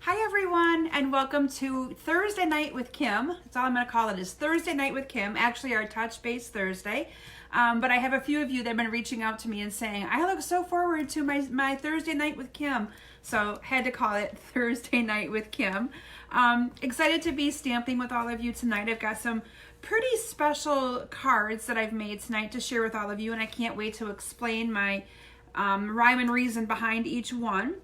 Hi everyone, and welcome to Thursday Night with Kim. That's all I'm going to call it, is Thursday Night with Kim, actually our Touch Base Thursday. But I have a few of you that have been reaching out to me and saying, I look so forward to my Thursday Night with Kim. So had to call it Thursday Night with Kim. Excited to be stamping with all of you tonight. I've got some pretty special cards that I've made tonight to share with all of you, and I can't wait to explain my rhyme and reason behind each one.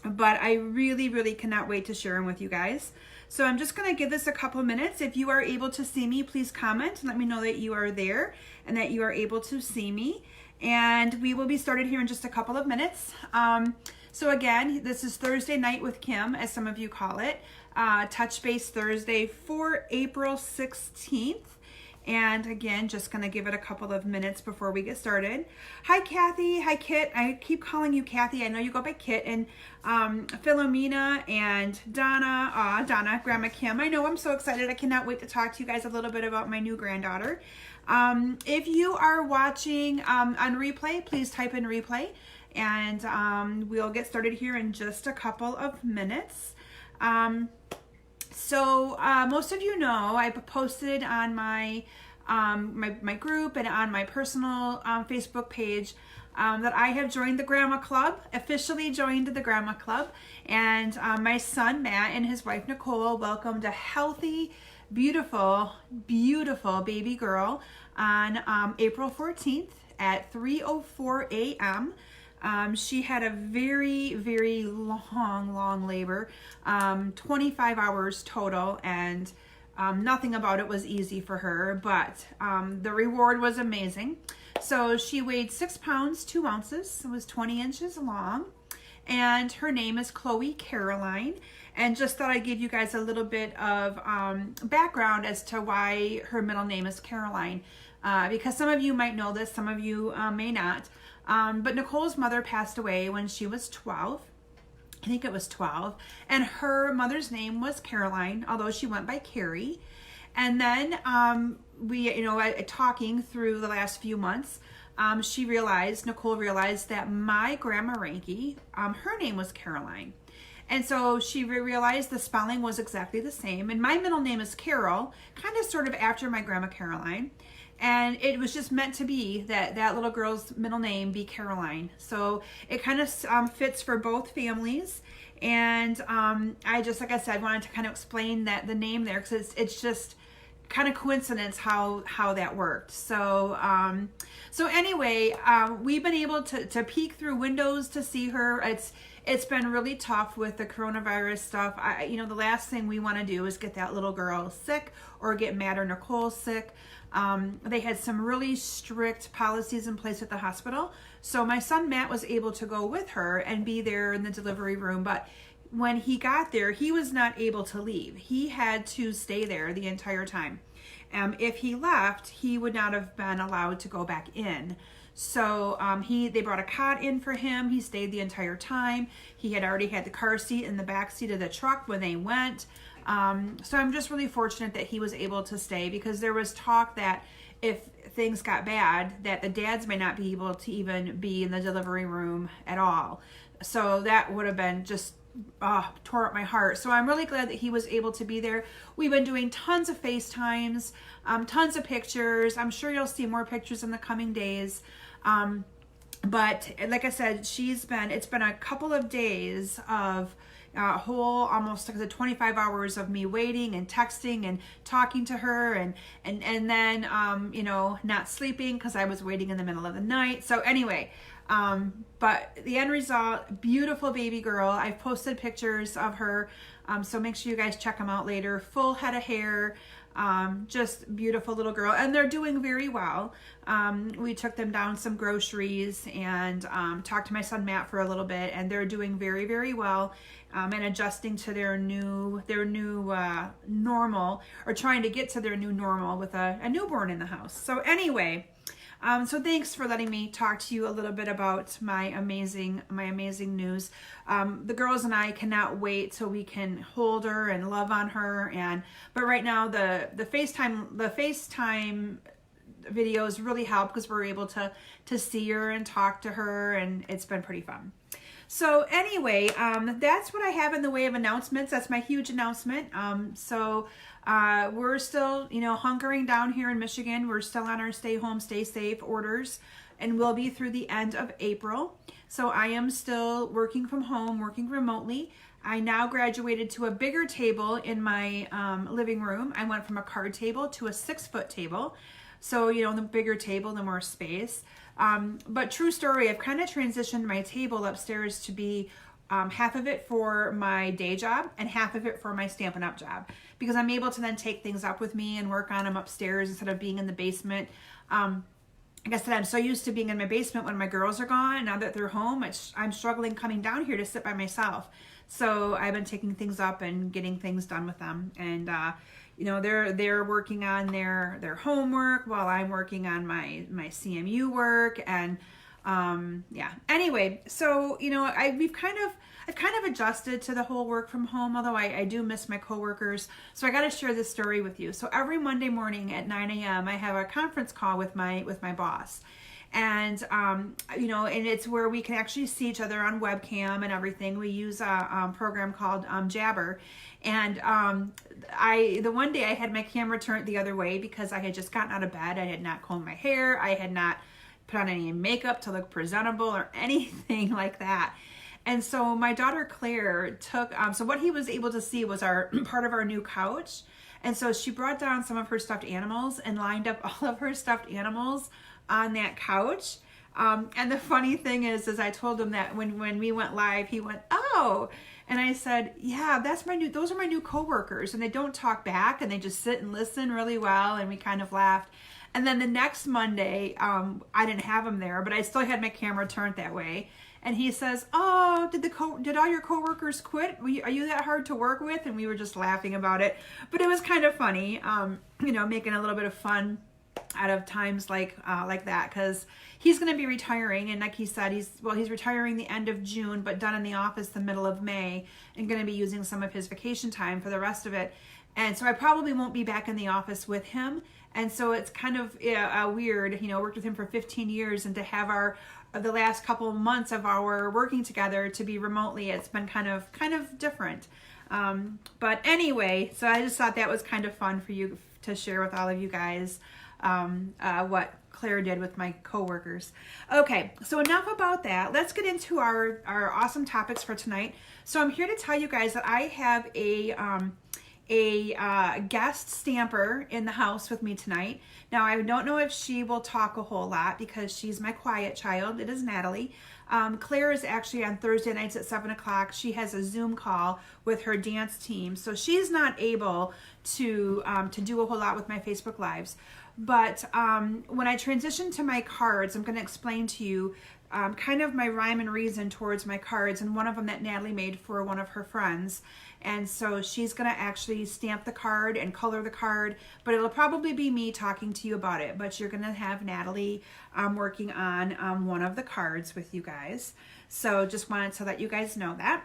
But I really cannot wait to share them with you guys. So I'm just going to give this a couple of minutes. If you are able to see me, please comment and let me know that you are there and that you are able to see me. And we will be started here in just a couple of minutes. So again, this is Thursday Night with Kim, as some of you call it. Touch Base Thursday for April 16th. And again, just going to give it a couple of minutes before we get started. Hi, Kathy. Hi, Kit. I keep calling you Kathy. I know you go by Kit. And Philomena and Donna. Donna, Grandma Kim. I know, I'm so excited. I cannot wait to talk to you guys a little bit about my new granddaughter. If you are watching on replay, please type in replay. And we'll get started here in just a couple of minutes. So most of you know, I posted on my my group and on my personal Facebook page that I have joined the Grandma Club, officially joined the Grandma Club, and my son Matt and his wife Nicole welcomed a healthy, beautiful baby girl on April 14th at 3:04 a.m. She had a very long labor, 25 hours total, and nothing about it was easy for her, but the reward was amazing. So she weighed 6 pounds, 2 ounces. It was 20 inches long, and her name is Chloe Caroline. And just thought I'd give you guys a little bit of background as to why her middle name is Caroline, because some of you might know this, some of you may not. But Nicole's mother passed away when she was 12. I think it was 12. And her mother's name was Caroline, although she went by Carrie. And then talking through the last few months, Nicole realized that my grandma Ranky, her name was Caroline. And so she realized the spelling was exactly the same. And my middle name is Carol, kind of sort of after my grandma Caroline. And it was just meant to be that little girl's middle name be Caroline. So it kind of fits for both families. And I just, like I said, wanted to kind of explain that the name there, because it's just kind of coincidence how that worked. So anyway, we've been able to peek through windows to see her. It's been really tough with the coronavirus stuff. The last thing we want to do is get that little girl sick or get Matt or Nicole sick. They had some really strict policies in place at the hospital. So my son Matt was able to go with her and be there in the delivery room. But when he got there, he was not able to leave. He had to stay there the entire time. If he left, he would not have been allowed to go back in. So they brought a cot in for him. He stayed the entire time. He had already had the car seat in the back seat of the truck when they went. So I'm just really fortunate that he was able to stay, because there was talk that if things got bad, that the dads may not be able to even be in the delivery room at all. So that would have been just tore up my heart. So I'm really glad that he was able to be there. We've been doing tons of FaceTimes, tons of pictures. I'm sure you'll see more pictures in the coming days. But like I said, it's been a couple of days of almost like the 25 hours of me waiting and texting and talking to her and then not sleeping because I was waiting in the middle of the night. So anyway, but the end result, beautiful baby girl. I've posted pictures of her, so make sure you guys check them out later. Full head of hair, just beautiful little girl, and they're doing very well. We took them down some groceries and talked to my son Matt for a little bit, and they're doing very well, and adjusting to their new normal, or trying to get to their new normal with a newborn in the house. So anyway, so thanks for letting me talk to you a little bit about my amazing news. The girls and I cannot wait till we can hold her and love on her. But right now the FaceTime videos really help, because we're able to see her and talk to her, and it's been pretty fun. So anyway, that's what I have in the way of announcements. That's my huge announcement. We're still, hunkering down here in Michigan. We're still on our stay home, stay safe orders, and we'll be through the end of April. So I am still working from home, working remotely. I now graduated to a bigger table in my living room. I went from a card table to a 6-foot table. So, the bigger table, the more space. But true story, I've kind of transitioned my table upstairs to be half of it for my day job and half of it for my Stampin' Up job, because I'm able to then take things up with me and work on them upstairs instead of being in the basement. Like I said, I'm so used to being in my basement when my girls are gone, and now that they're home, I'm struggling coming down here to sit by myself. So I've been taking things up and getting things done with them. And they're working on their homework while I'm working on my CMU work. And anyway, so I've kind of adjusted to the whole work from home, although I do miss my coworkers. So I got to share this story with you. So every Monday morning at 9 a.m. I have a conference call with my boss. And, and it's where we can actually see each other on webcam and everything. We use a program called Jabber. And the one day I had my camera turned the other way because I had just gotten out of bed. I had not combed my hair. I had not put on any makeup to look presentable or anything like that. And so my daughter Claire took, so what he was able to see was part of our new couch. And so she brought down some of her stuffed animals and lined up all of her stuffed animals on that couch. And the funny thing is I told him that when we went live, he went, "Oh," and I said, "Yeah, those are my new coworkers, and they don't talk back, and they just sit and listen really well." And we kind of laughed. And then the next Monday, I didn't have him there, but I still had my camera turned that way. And he says, "Oh, did all your coworkers quit? Are you that hard to work with?" And we were just laughing about it, but it was kind of funny, making a little bit of fun out of times like that, because he's going to be retiring, and like he said, he's retiring the end of June, but done in the office the middle of May, and going to be using some of his vacation time for the rest of it. And so I probably won't be back in the office with him, and so it's kind of weird. Worked with him for 15 years, and to have the last couple of months of our working together to be remotely, it's been kind of different. But anyway, so I just thought that was kind of fun for you to share with all of you guys. What Claire did with my coworkers. Okay, so enough about that. Let's get into our awesome topics for tonight. So I'm here to tell you guys that I have a guest stamper in the house with me tonight. Now, I don't know if she will talk a whole lot because she's my quiet child. It is Natalie. Claire is actually on Thursday nights at 7 o'clock. She has a Zoom call with her dance team, so she's not able to do a whole lot with my Facebook Lives. But when I transition to my cards, I'm going to explain to you kind of my rhyme and reason towards my cards, and one of them that Natalie made for one of her friends. And so she's going to actually stamp the card and color the card, but it'll probably be me talking to you about it. But you're going to have Natalie working on one of the cards with you guys. So just wanted to let you guys know that.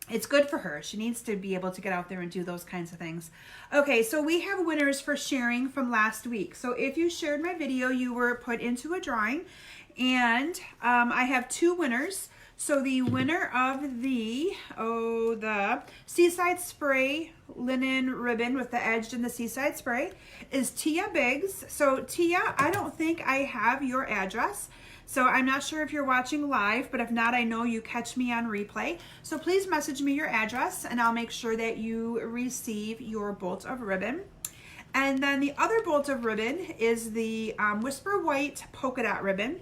It's good for her. She needs to be able to get out there and do those kinds of things. Okay, so we have winners for sharing from last week. So if you shared my video, you were put into a drawing, and I have 2 winners. So the winner of the Seaside Spray linen ribbon with the edged and the Seaside Spray is Tia Biggs. So Tia, I don't think I have your address. So I'm not sure if you're watching live, but if not, I know you catch me on replay. So please message me your address, and I'll make sure that you receive your bolt of ribbon. And then the other bolt of ribbon is the Whisper White polka dot ribbon.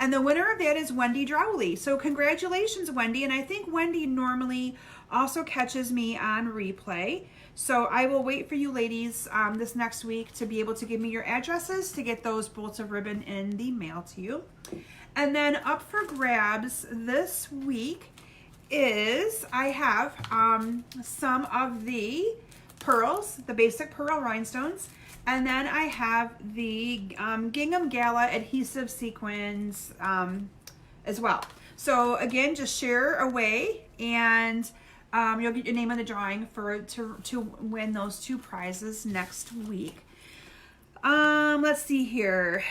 And the winner of that is Wendy Drowley. So congratulations, Wendy. And I think Wendy normally also catches me on replay. So I will wait for you ladies this next week to be able to give me your addresses to get those bolts of ribbon in the mail to you. And then up for grabs this week is I have some of the pearls, the basic pearl rhinestones. And then I have the Gingham Gala adhesive sequins as well. So again, just share away, and you'll get your name on the drawing to win those 2 prizes next week. Let's see here.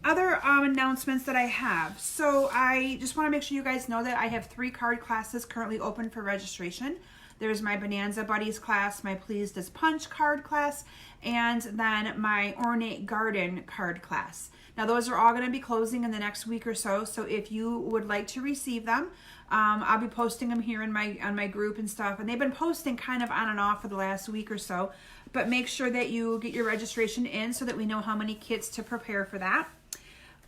other announcements that I have. So I just want to make sure you guys know that I have 3 card classes currently open for registration. There's my Bonanza Buddies class, my Pleased as Punch card class, and then my Ornate Garden card class. Now those are all going to be closing in the next week or so. So if you would like to receive them, I'll be posting them here in on my group and stuff. And they've been posting kind of on and off for the last week or so. But make sure that you get your registration in so that we know how many kits to prepare for that.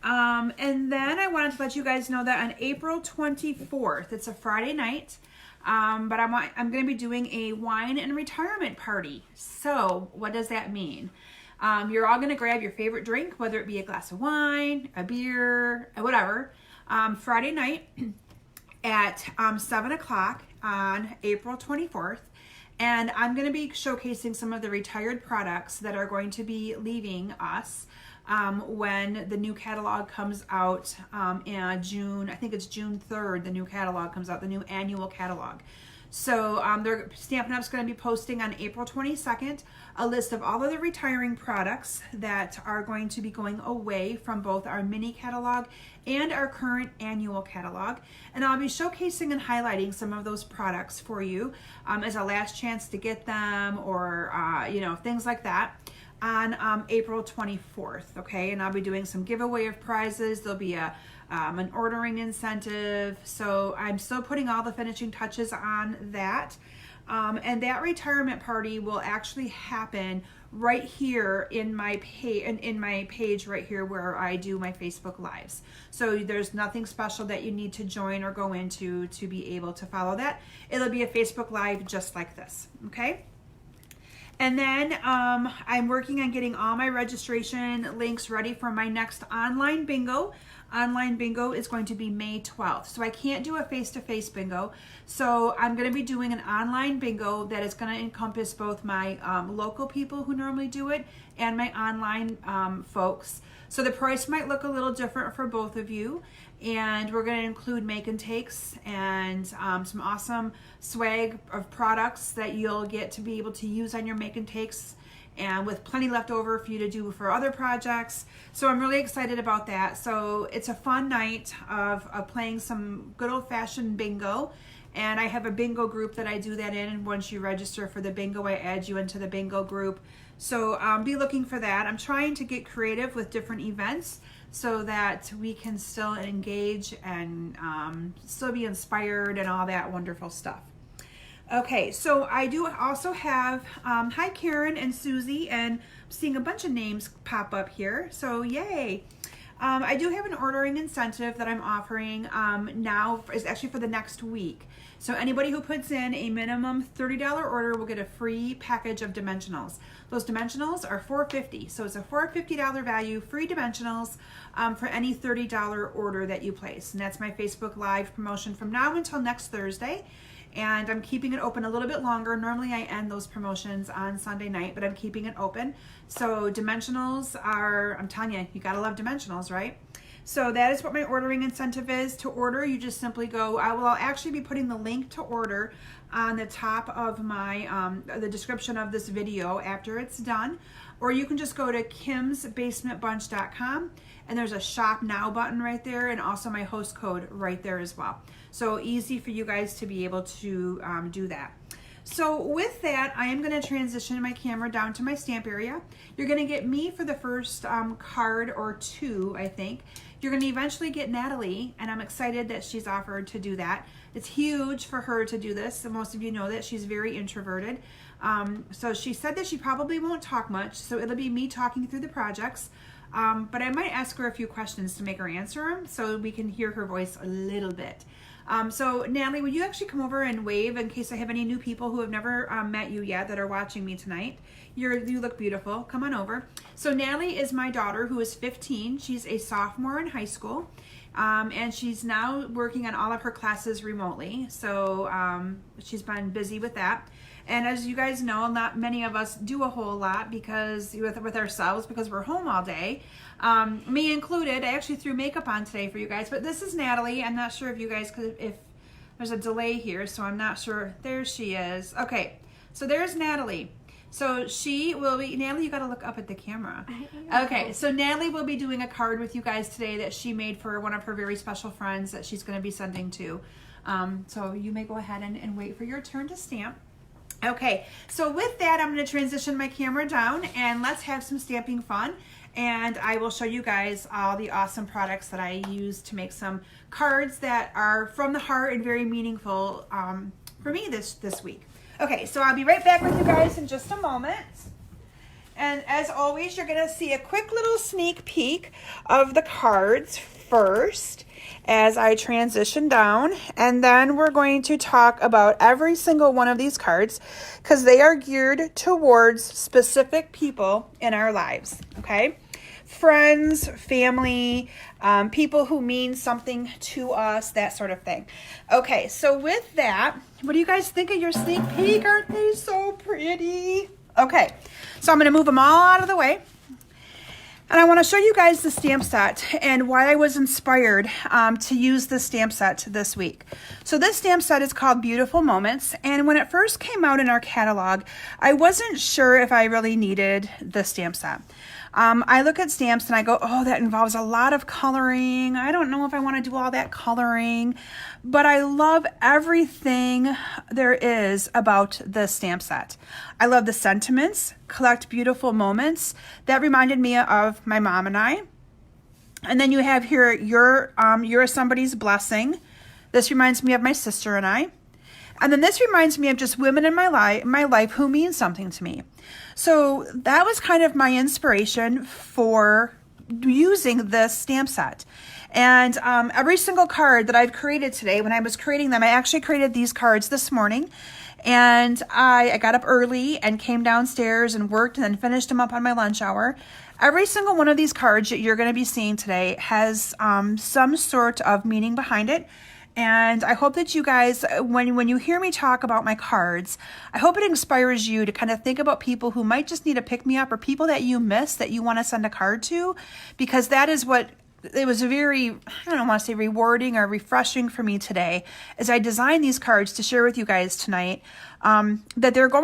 And then I wanted to let you guys know that on April 24th, it's a Friday night, but I'm going to be doing a wine and retirement party. So what does that mean? You're all going to grab your favorite drink, whether it be a glass of wine, a beer, whatever, Friday night at 7 o'clock on April 24th. And I'm going to be showcasing some of the retired products that are going to be leaving us when the new catalog comes out in June. I think it's June 3rd, the new catalog comes out, the new annual catalog. So Stampin' Up's going to be posting on April 22nd a list of all of the retiring products that are going to be going away from both our mini catalog and our current annual catalog. And I'll be showcasing and highlighting some of those products for you as a last chance to get them, or things like that, on April 24th, okay? And I'll be doing some giveaway of prizes. There'll be an ordering incentive. So I'm still putting all the finishing touches on that. And that retirement party will actually happen right here in my page right here where I do my Facebook Lives. So there's nothing special that you need to join or go into to be able to follow that. It'll be a Facebook Live just like this, okay? And then I'm working on getting all my registration links ready for my next online bingo. Online bingo is going to be May 12th. So I can't do a face-to-face bingo. So I'm going to be doing an online bingo that is going to encompass both my local people who normally do it and my online folks. So the price might look a little different for both of you. And we're going to include make and takes and some awesome swag of products that you'll get to be able to use on your make and takes, and with plenty left over for you to do for other projects. So I'm really excited about that. So it's a fun night of playing some good old-fashioned bingo. And I have a bingo group that I do that in, and once you register for the bingo, I add you into the bingo group. So be looking for that. I'm trying to get creative with different events so that we can still engage and still be inspired and all that wonderful stuff. Okay, so I do also have, hi Karen and Susie, and I'm seeing a bunch of names pop up here, so yay. I do have an ordering incentive that I'm offering now, is actually for the next week. So anybody who puts in a minimum $30 order will get a free package of dimensionals. Those dimensionals are $4.50, so it's a $4.50 value, free dimensionals for any $30 order that you place. And that's my Facebook Live promotion from now until next Thursday. And I'm keeping it open a little bit longer. Normally I end those promotions on Sunday night, but I'm keeping it open. So dimensionals are, I'm telling you, you gotta love dimensionals, right? So that is what my ordering incentive is. To order, you just simply go, I'll actually be putting the link to order on the top of my, the description of this video after it's done. Or you can just go to kimsbasementbunch.com, and there's a shop now button right there, and also my host code right there as well. So easy for you guys to be able to do that. So with that, I am going to transition my camera down to my stamp area. You're going to get me for the first card or two, I think. You're going to eventually get Natalie, and I'm excited that she's offered to do that. It's huge for her to do this, and most of you know that she's very introverted. So she said that she probably won't talk much, so it'll be me talking through the projects. But I might ask her a few questions to make her answer them so we can hear her voice a little bit. So Natalie, would you actually come over and wave in case I have any new people who have never met you yet that are watching me tonight? You look beautiful. Come on over. So Natalie is my daughter who is 15. She's a sophomore in high school. And she's now working on all of her classes remotely. So she's been busy with that. And as you guys know, not many of us do a whole lot because with ourselves because we're home all day. Me included. I actually threw makeup on today for you guys, but this is Natalie. I'm not sure if you guys could, if there's a delay here, so I'm not sure. There she is. Okay, so there's Natalie. So she will be, Natalie, you got to look up at the camera. Okay, so Natalie will be doing a card with you guys today that she made for one of her very special friends that she's going to be sending to. So you may go ahead and wait for your turn to stamp. Okay, so with that, I'm going to transition my camera down and let's have some stamping fun. And I will show you guys all the awesome products that I use to make some cards that are from the heart and very meaningful for me this week. Okay, so I'll be right back with you guys in just a moment. And as always, you're going to see a quick little sneak peek of the cards first as I transition down. And then we're going to talk about every single one of these cards because they are geared towards specific people in our lives, okay? Friends, family, people who mean something to us, that sort of thing. Okay, so with that, what do you guys think of your sneak peek? Aren't they so pretty? Okay, so I'm going to move them all out of the way. And I want to show you guys the stamp set and why I was inspired to use this stamp set this week. So this stamp set is called Beautiful Moments. And when it first came out in our catalog, I wasn't sure if I really needed the stamp set. I look at stamps and I go, oh, that involves a lot of coloring. I don't know if I want to do all that coloring, but I love everything there is about the stamp set. I love the sentiments, collect beautiful moments. That reminded me of my mom and I. And then you have here, you're somebody's blessing. This reminds me of my sister and I. And then this reminds me of just women in my life who mean something to me. So that was kind of my inspiration for using this stamp set. And every single card that I've created today, when I was creating them, I actually created these cards this morning. And I got up early and came downstairs and worked and then finished them up on my lunch hour. Every single one of these cards that you're going to be seeing today has some sort of meaning behind it. And I hope that you guys, when you hear me talk about my cards, I hope it inspires you to kind of think about people who might just need a pick-me-up or people that you miss that you want to send a card to, because that is what it was very, I don't want to say rewarding or refreshing for me today as I designed these cards to share with you guys tonight, that they're all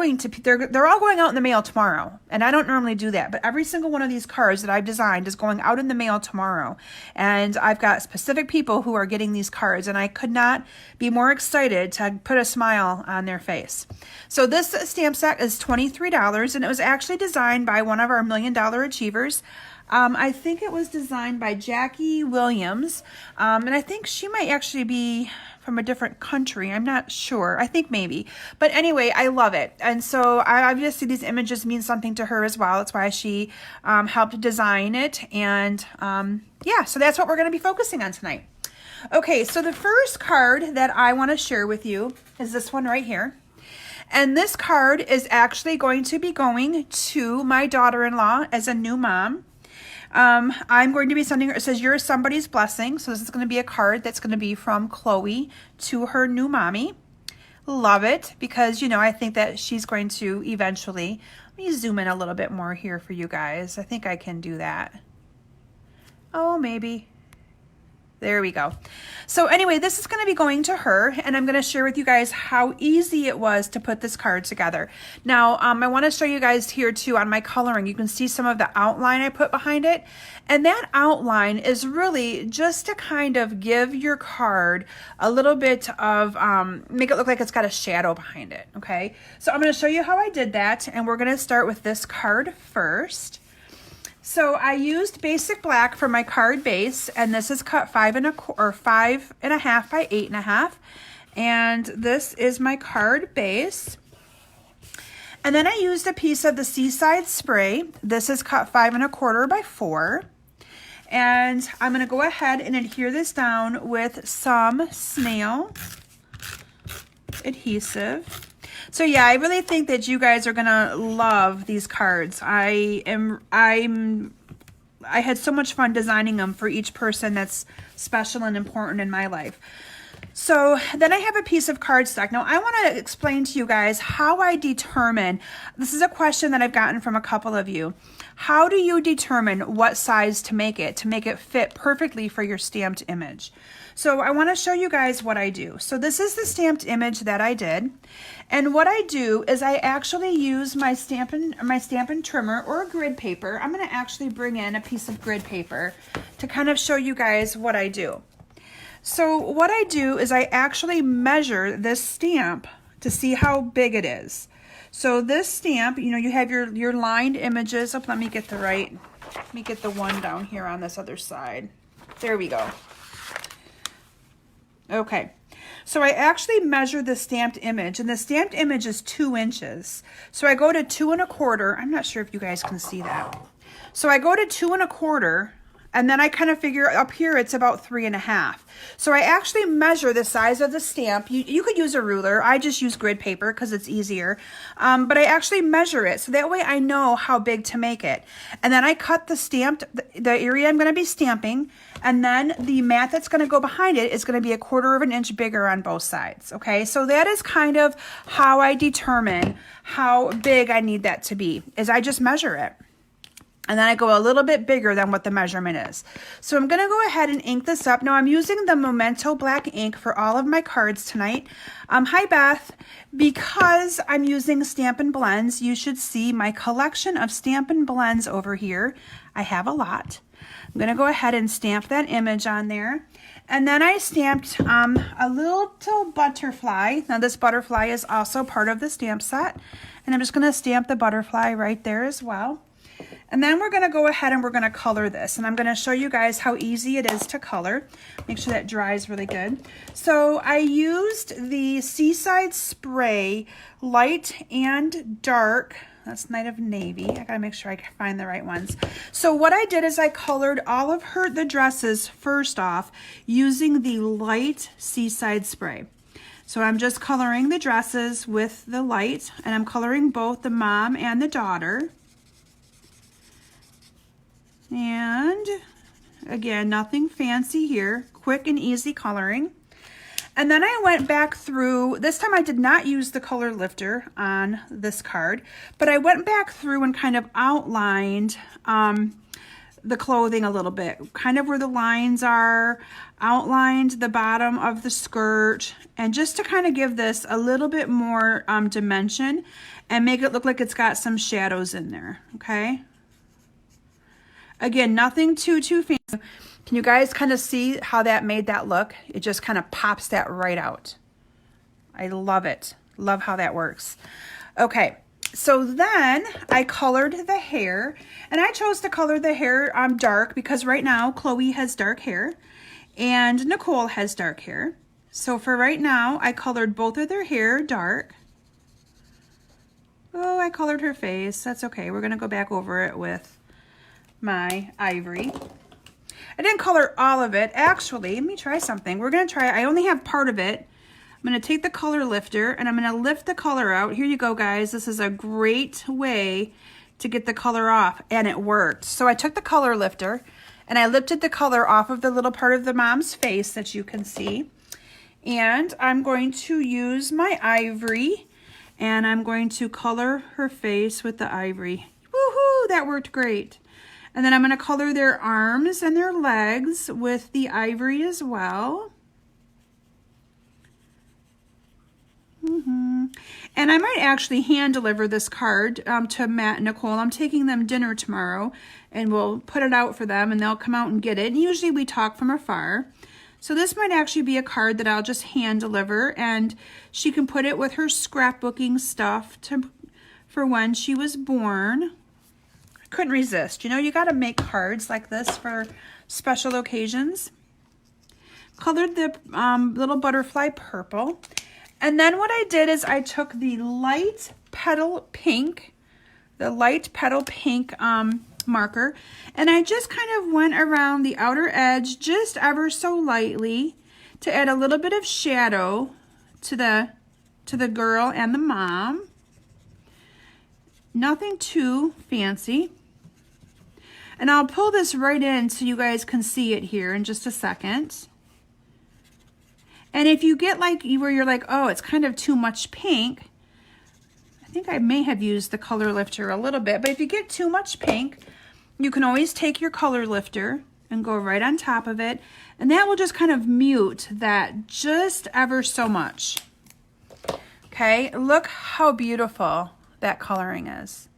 going out in the mail tomorrow. And I don't normally do that, but every single one of these cards that I've designed is going out in the mail tomorrow. And I've got specific people who are getting these cards, and I could not be more excited to put a smile on their face. So this stamp set is $23, and it was actually designed by one of our $1 Million Achievers. I think it was designed by Jackie Williams, and I think she might actually be from a different country. I'm not sure. I think maybe. But anyway, I love it. And so obviously these images mean something to her as well. That's why she helped design it. And yeah, so that's what we're going to be focusing on tonight. Okay, so the first card that I want to share with you is this one right here. And this card is actually going to be going to my daughter-in-law as a new mom. I'm going to be sending her, it says, you're somebody's blessing. So this is going to be a card that's going to be from Chloe to her new mommy. Love it because, you know, I think that she's going to eventually, let me zoom in a little bit more here for you guys. I think I can do that. Oh, maybe. There we go. So anyway, this is going to be going to her, and I'm going to share with you guys how easy it was to put this card together. Now, I want to show you guys here too on my coloring. You can see some of the outline I put behind it, and that outline is really just to kind of give your card a little bit of, make it look like it's got a shadow behind it, okay? So I'm going to show you how I did that, and we're going to start with this card first. So I used basic black for my card base, and this is cut 5.25 by 8.5, and this is my card base. And then I used a piece of the Seaside Spray. This is cut 5.25 by 4, and I'm going to go ahead and adhere this down with some snail adhesive. So yeah, I really think that you guys are gonna love these cards. I had so much fun designing them for each person that's special and important in my life. So then I have a piece of cardstock. Now I want to explain to you guys how I determine, this is a question that I've gotten from a couple of you. How do you determine what size to make it fit perfectly for your stamped image? So I want to show you guys what I do. So this is the stamped image that I did. And what I do is I actually use my Stampin' trimmer or grid paper. I'm going to actually bring in a piece of grid paper to kind of show you guys what I do. So what I do is I actually measure this stamp to see how big it is. So this stamp, you know, you have your lined images. Oh, let me get the one down here on this other side. There we go. Okay, so I actually measure the stamped image, and the stamped image is 2 inches. So I go to 2 1/4. I'm not sure if you guys can see that. So I go to 2 1/4, and then I kind of figure up here it's about 3 1/2. So I actually measure the size of the stamp. You could use a ruler. I just use grid paper because it's easier. But I actually measure it, so that way I know how big to make it. And then I cut the area I'm going to be stamping, and then the mat that's going to go behind it is going to be 1/4 inch bigger on both sides. Okay, so that is kind of how I determine how big I need that to be, is I just measure it. And then I go a little bit bigger than what the measurement is. So I'm going to go ahead and ink this up. Now I'm using the Memento black ink for all of my cards tonight. Hi Beth, because I'm using Stampin' Blends, you should see my collection of Stampin' Blends over here. I have a lot. I'm going to go ahead and stamp that image on there. And then I stamped a little butterfly. Now this butterfly is also part of the stamp set. And I'm just going to stamp the butterfly right there as well. And then we're going to go ahead and we're going to color this. And I'm going to show you guys how easy it is to color. Make sure that dries really good. So I used the Seaside Spray light and dark. That's Night of Navy. I got to make sure I can find the right ones. So what I did is I colored all of the dresses first off using the light Seaside Spray. So I'm just coloring the dresses with the light, and I'm coloring both the mom and the daughter. And again, nothing fancy here, quick and easy coloring. And then I went back through, this time I did not use the color lifter on this card, but I went back through and kind of outlined the clothing a little bit, kind of where the lines are, outlined the bottom of the skirt, and just to kind of give this a little bit more dimension and make it look like it's got some shadows in there, okay? Again, nothing too fancy. Can you guys kind of see how that made that look? It just kind of pops that right out. I love it. Love how that works. Okay, so then I colored the hair, and I chose to color the hair dark because right now Chloe has dark hair and Nicole has dark hair. So for right now, I colored both of their hair dark. Oh, I colored her face. That's okay. We're going to go back over it with my ivory. I didn't color all of it. Actually, let me try something. We're going to try, I only have part of it. I'm going to take the color lifter and I'm going to lift the color out. Here you go, guys. This is a great way to get the color off, and it worked. So I took the color lifter and I lifted the color off of the little part of the mom's face that you can see. And I'm going to use my ivory and I'm going to color her face with the ivory. Woohoo, that worked great. And then I'm going to color their arms and their legs with the ivory as well. And I might actually hand deliver this card to Matt and Nicole. I'm taking them dinner tomorrow, and we'll put it out for them, and they'll come out and get it. And usually we talk from afar. So this might actually be a card that I'll just hand deliver, and she can put it with her scrapbooking stuff for when she was born. Couldn't resist. You know, you got to make cards like this for special occasions. Colored the little butterfly purple. And then what I did is I took the light petal pink marker, and I just kind of went around the outer edge just ever so lightly to add a little bit of shadow to the girl and the mom. Nothing too fancy. And I'll pull this right in so you guys can see it here in just a second. And if you get like where you're like, oh, it's kind of too much pink, I think I may have used the color lifter a little bit, but if you get too much pink, you can always take your color lifter and go right on top of it, and that will just kind of mute that just ever so much. Okay, look how beautiful that coloring is.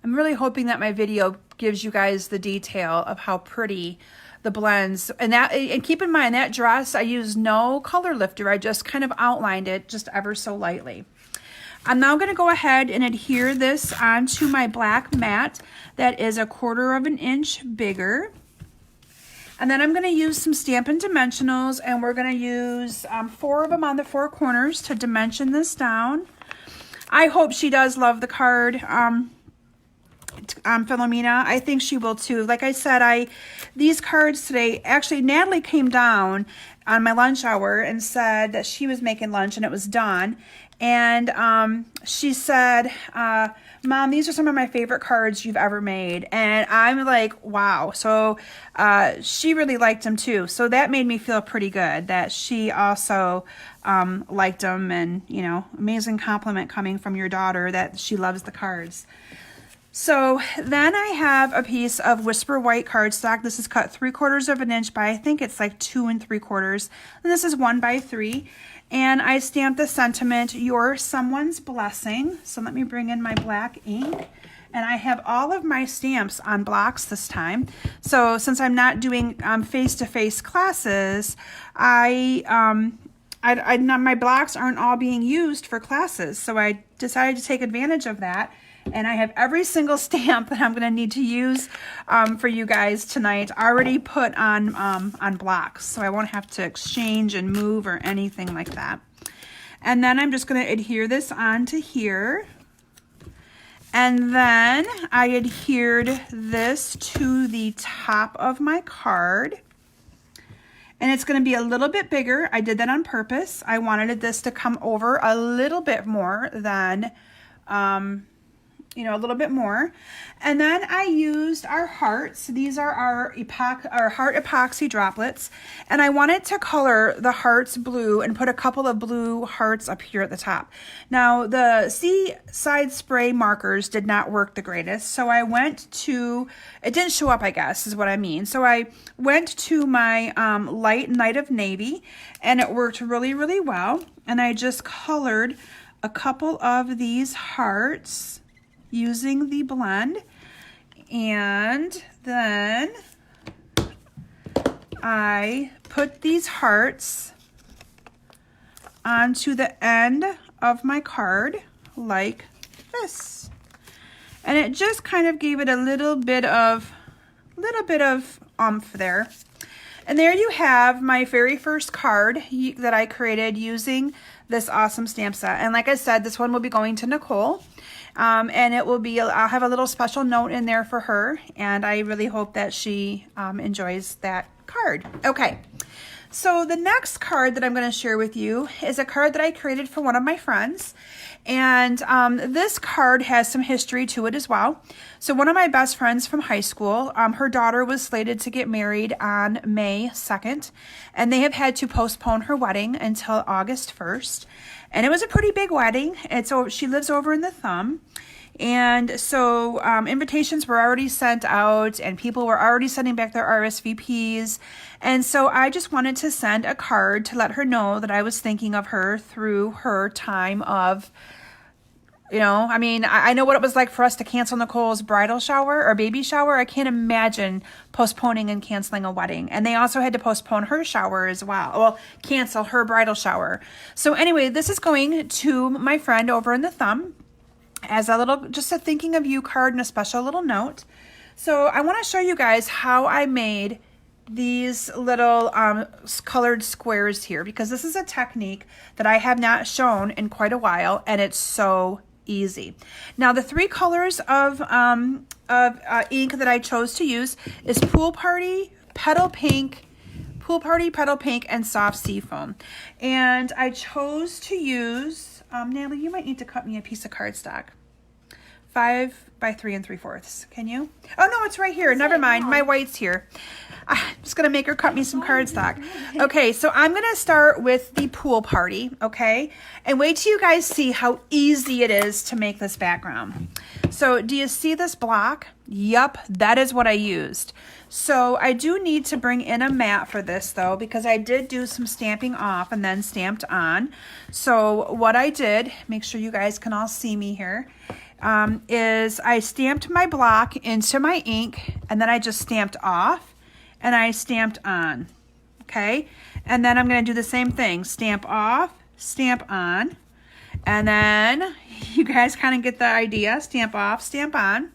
I'm really hoping that my video gives you guys the detail of how pretty the blends, and keep in mind that dress I used no color lifter, I just kind of outlined it just ever so lightly. I'm now going to go ahead and adhere this onto my black mat that is 1/4 inch bigger. And then I'm going to use some Stampin' Dimensionals, and we're going to use 4 of them on the 4 corners to dimension this down. I hope she does love the card, Philomena. I think she will too. Like I said, these cards today, actually Natalie came down on my lunch hour and said that she was making lunch and it was done. And she said, Mom, these are some of my favorite cards you've ever made. And I'm like, wow. So she really liked them too. So that made me feel pretty good that she also liked them. And, you know, amazing compliment coming from your daughter that she loves the cards. So then I have a piece of Whisper White cardstock. This is cut 3/4 inch by, I think it's like 2 3/4. And this is 1 by 3. And I stamped the sentiment, "You're someone's blessing." So let me bring in my black ink. And I have all of my stamps on blocks this time. So since I'm not doing face-to-face classes, my blocks aren't all being used for classes. So I decided to take advantage of that. And I have every single stamp that I'm going to need to use for you guys tonight already put on blocks. So I won't have to exchange and move or anything like that. And then I'm just going to adhere this onto here. And then I adhered this to the top of my card. And it's going to be a little bit bigger. I did that on purpose. I wanted this to come over a little bit more than... a little bit more. And then I used our hearts. These are our heart epoxy droplets. And I wanted to color the hearts blue and put a couple of blue hearts up here at the top. Now, the Seaside spray markers did not work the greatest. So I went to, it didn't show up, I guess, is what I mean. So I went to my light Night of Navy, and it worked really, really well. And I just colored a couple of these hearts using the blend, and then I put these hearts onto the end of my card like this, and it just kind of gave it a little bit of oomph there. And there you have my very first card that I created using this awesome stamp set. And like I said, this one will be going to Nicole. And it will be, I'll have a little special note in there for her. And I really hope that she enjoys that card. Okay. So the next card that I'm going to share with you is a card that I created for one of my friends. And this card has some history to it as well. So one of my best friends from high school, her daughter was slated to get married on May 2nd. And they have had to postpone her wedding until August 1st. And it was a pretty big wedding. And so she lives over in the Thumb. And so invitations were already sent out and people were already sending back their RSVPs. And so I just wanted to send a card to let her know that I was thinking of her through her time of, I know what it was like for us to cancel Nicole's bridal shower or baby shower. I can't imagine postponing and canceling a wedding. And they also had to postpone her shower as well. Well, cancel her bridal shower. So anyway, this is going to my friend over in the Thumb as a little, just a thinking of you card and a special little note. So I want to show you guys how I made these little colored squares here, because this is a technique that I have not shown in quite a while, and it's so easy. Now the 3 colors of ink that I chose to use is Pool Party, Petal Pink, and Soft Seafoam. And I chose to use, Natalie, you might need to cut me a piece of cardstock. 5 by 3 3/4. Can you? Oh no, it's right here. Never mind. My white's here. I'm just going to make her cut me some cardstock. Okay, so I'm going to start with the pool party, okay? And wait till you guys see how easy it is to make this background. So do you see this block? Yup, that is what I used. So I do need to bring in a mat for this though, because I did do some stamping off and then stamped on. So what I did, make sure you guys can all see me here, is I stamped my block into my ink and then I just stamped off and I stamped on, okay? And then I'm gonna do the same thing, stamp off, stamp on, and then you guys kind of get the idea, stamp off, stamp on.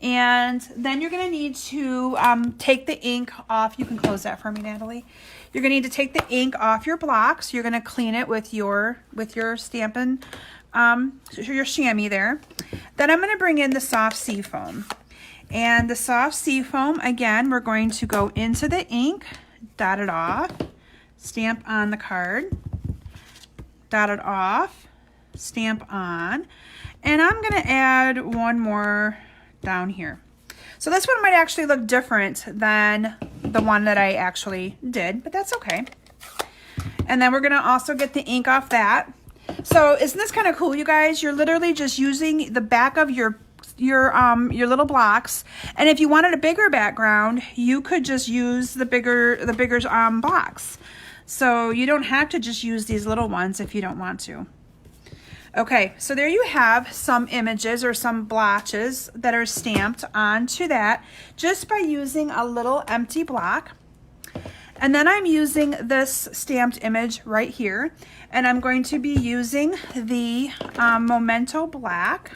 And then you're gonna need to take the ink off. You can close that for me, Natalie. You're gonna need to take the ink off your blocks. You're gonna clean it with your Stampin', your chamois there. Then I'm gonna bring in the soft sea foam. And the soft sea foam, again, we're going to go into the ink, dot it off, stamp on the card, dot it off, stamp on, and I'm gonna add one more down here. So this one might actually look different than the one that I actually did, but that's okay. And then we're gonna also get the ink off that. So isn't this kind of cool, you guys? You're literally just using the back of your little blocks, and if you wanted a bigger background, you could just use the bigger blocks. So you don't have to just use these little ones if you don't want to. Okay, so there you have some images or some blotches that are stamped onto that just by using a little empty block. And then I'm using this stamped image right here, and I'm going to be using the Memento Black.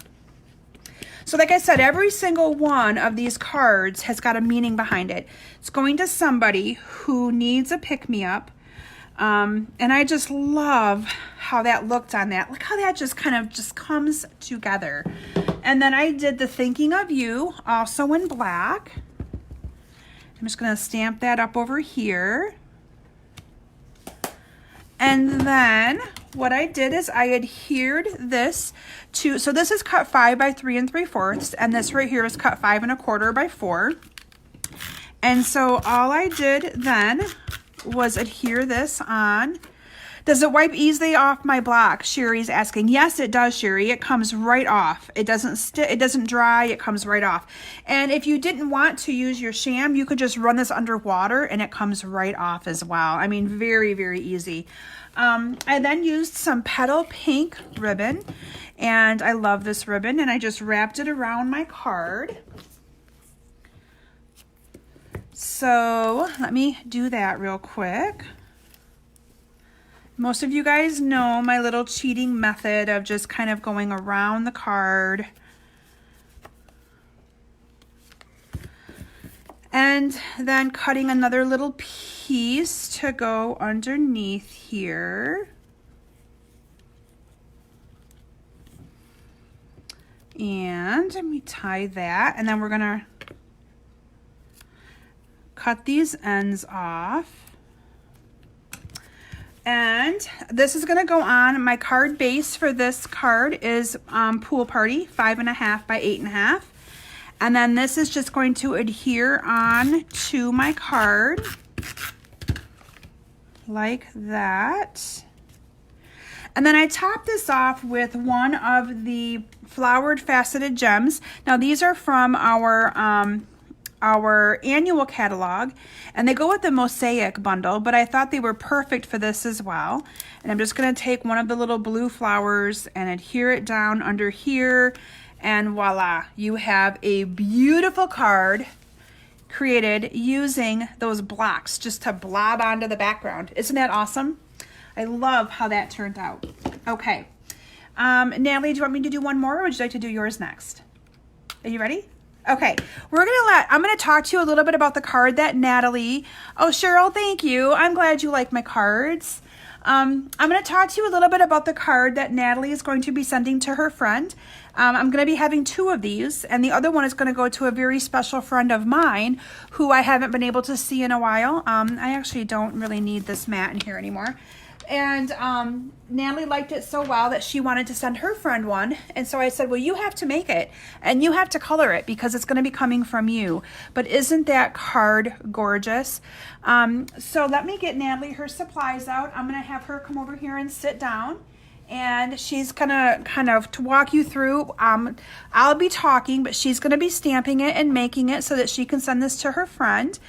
So like I said, every single one of these cards has got a meaning behind it. It's going to somebody who needs a pick-me-up. And I just love how that looked on that. Look how that just kind of just comes together. And then I did the thinking of you also in black. I'm just going to stamp that up over here. And then what I did is I adhered this to, so this is cut 5 by 3 3/4, and this right here is cut 5 1/4 by 4. And so all I did then was adhere this on. Does it wipe easily off my block? Sherry's asking. Yes, it does, Sherry. It comes right off. It doesn't dry. It comes right off. And if you didn't want to use your sham, you could just run this underwater and it comes right off as well. I mean, very, very easy. I then used some petal pink ribbon, and I love this ribbon, and I just wrapped it around my card. So let me do that real quick. Most of you guys know my little cheating method of just kind of going around the card. And then cutting another little piece to go underneath here. And let me tie that, and then we're gonna cut these ends off. And this is gonna go on. My card base for this card is Pool Party 5 1/2 by 8 1/2. And then this is just going to adhere on to my card like that. And then I top this off with one of the flowered faceted gems. Now these are from our annual catalog, and they go with the mosaic bundle, but I thought they were perfect for this as well. And I'm just gonna take one of the little blue flowers and adhere it down under here, and voila, you have a beautiful card created using those blocks just to blob onto the background. Isn't that awesome? I love how that turned out. Okay, Natalie, do you want me to do one more, or would you like to do yours next? Are you ready? Okay, I'm gonna talk to you a little bit about the card that Natalie, oh Cheryl, thank you. I'm glad you like my cards. I'm gonna talk to you a little bit about the card that Natalie is going to be sending to her friend. I'm gonna be having 2 of these, and the other one is gonna go to a very special friend of mine who I haven't been able to see in a while. I actually don't really need this mat in here anymore. And Natalie liked it so well that she wanted to send her friend one. And so I said, well, you have to make it and you have to color it because it's going to be coming from you. But isn't that card gorgeous? So let me get Natalie her supplies out. I'm going to have her come over here and sit down. And she's going to kind of to walk you through. I'll be talking, but she's going to be stamping it and making it so that she can send this to her friend.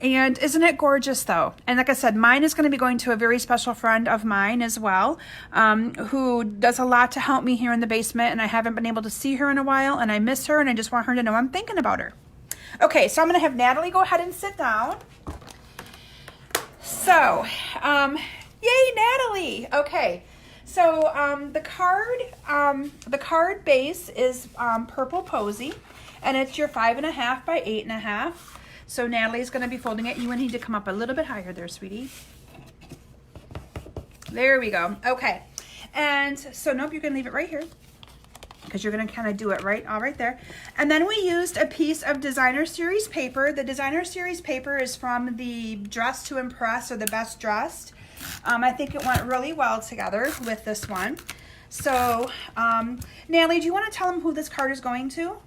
And isn't it gorgeous though? And like I said, mine is going to be going to a very special friend of mine as well, who does a lot to help me here in the basement, and I haven't been able to see her in a while, and I miss her, and I just want her to know I'm thinking about her. Okay, so I'm going to have Natalie go ahead and sit down. So, yay, Natalie! Okay, so the card base is Purple Posy, and it's your 5.5 by 8.5. So Natalie's going to be folding it. You need to come up a little bit higher there, sweetie. There we go. Okay. And so, nope, you can leave it right here because you're going to kind of do it all right there. And then we used a piece of Designer Series paper. The Designer Series paper is from the Dress to Impress, or the Best Dressed. I think it went really well together with this one. So, Natalie, do you want to tell them who this card is going to?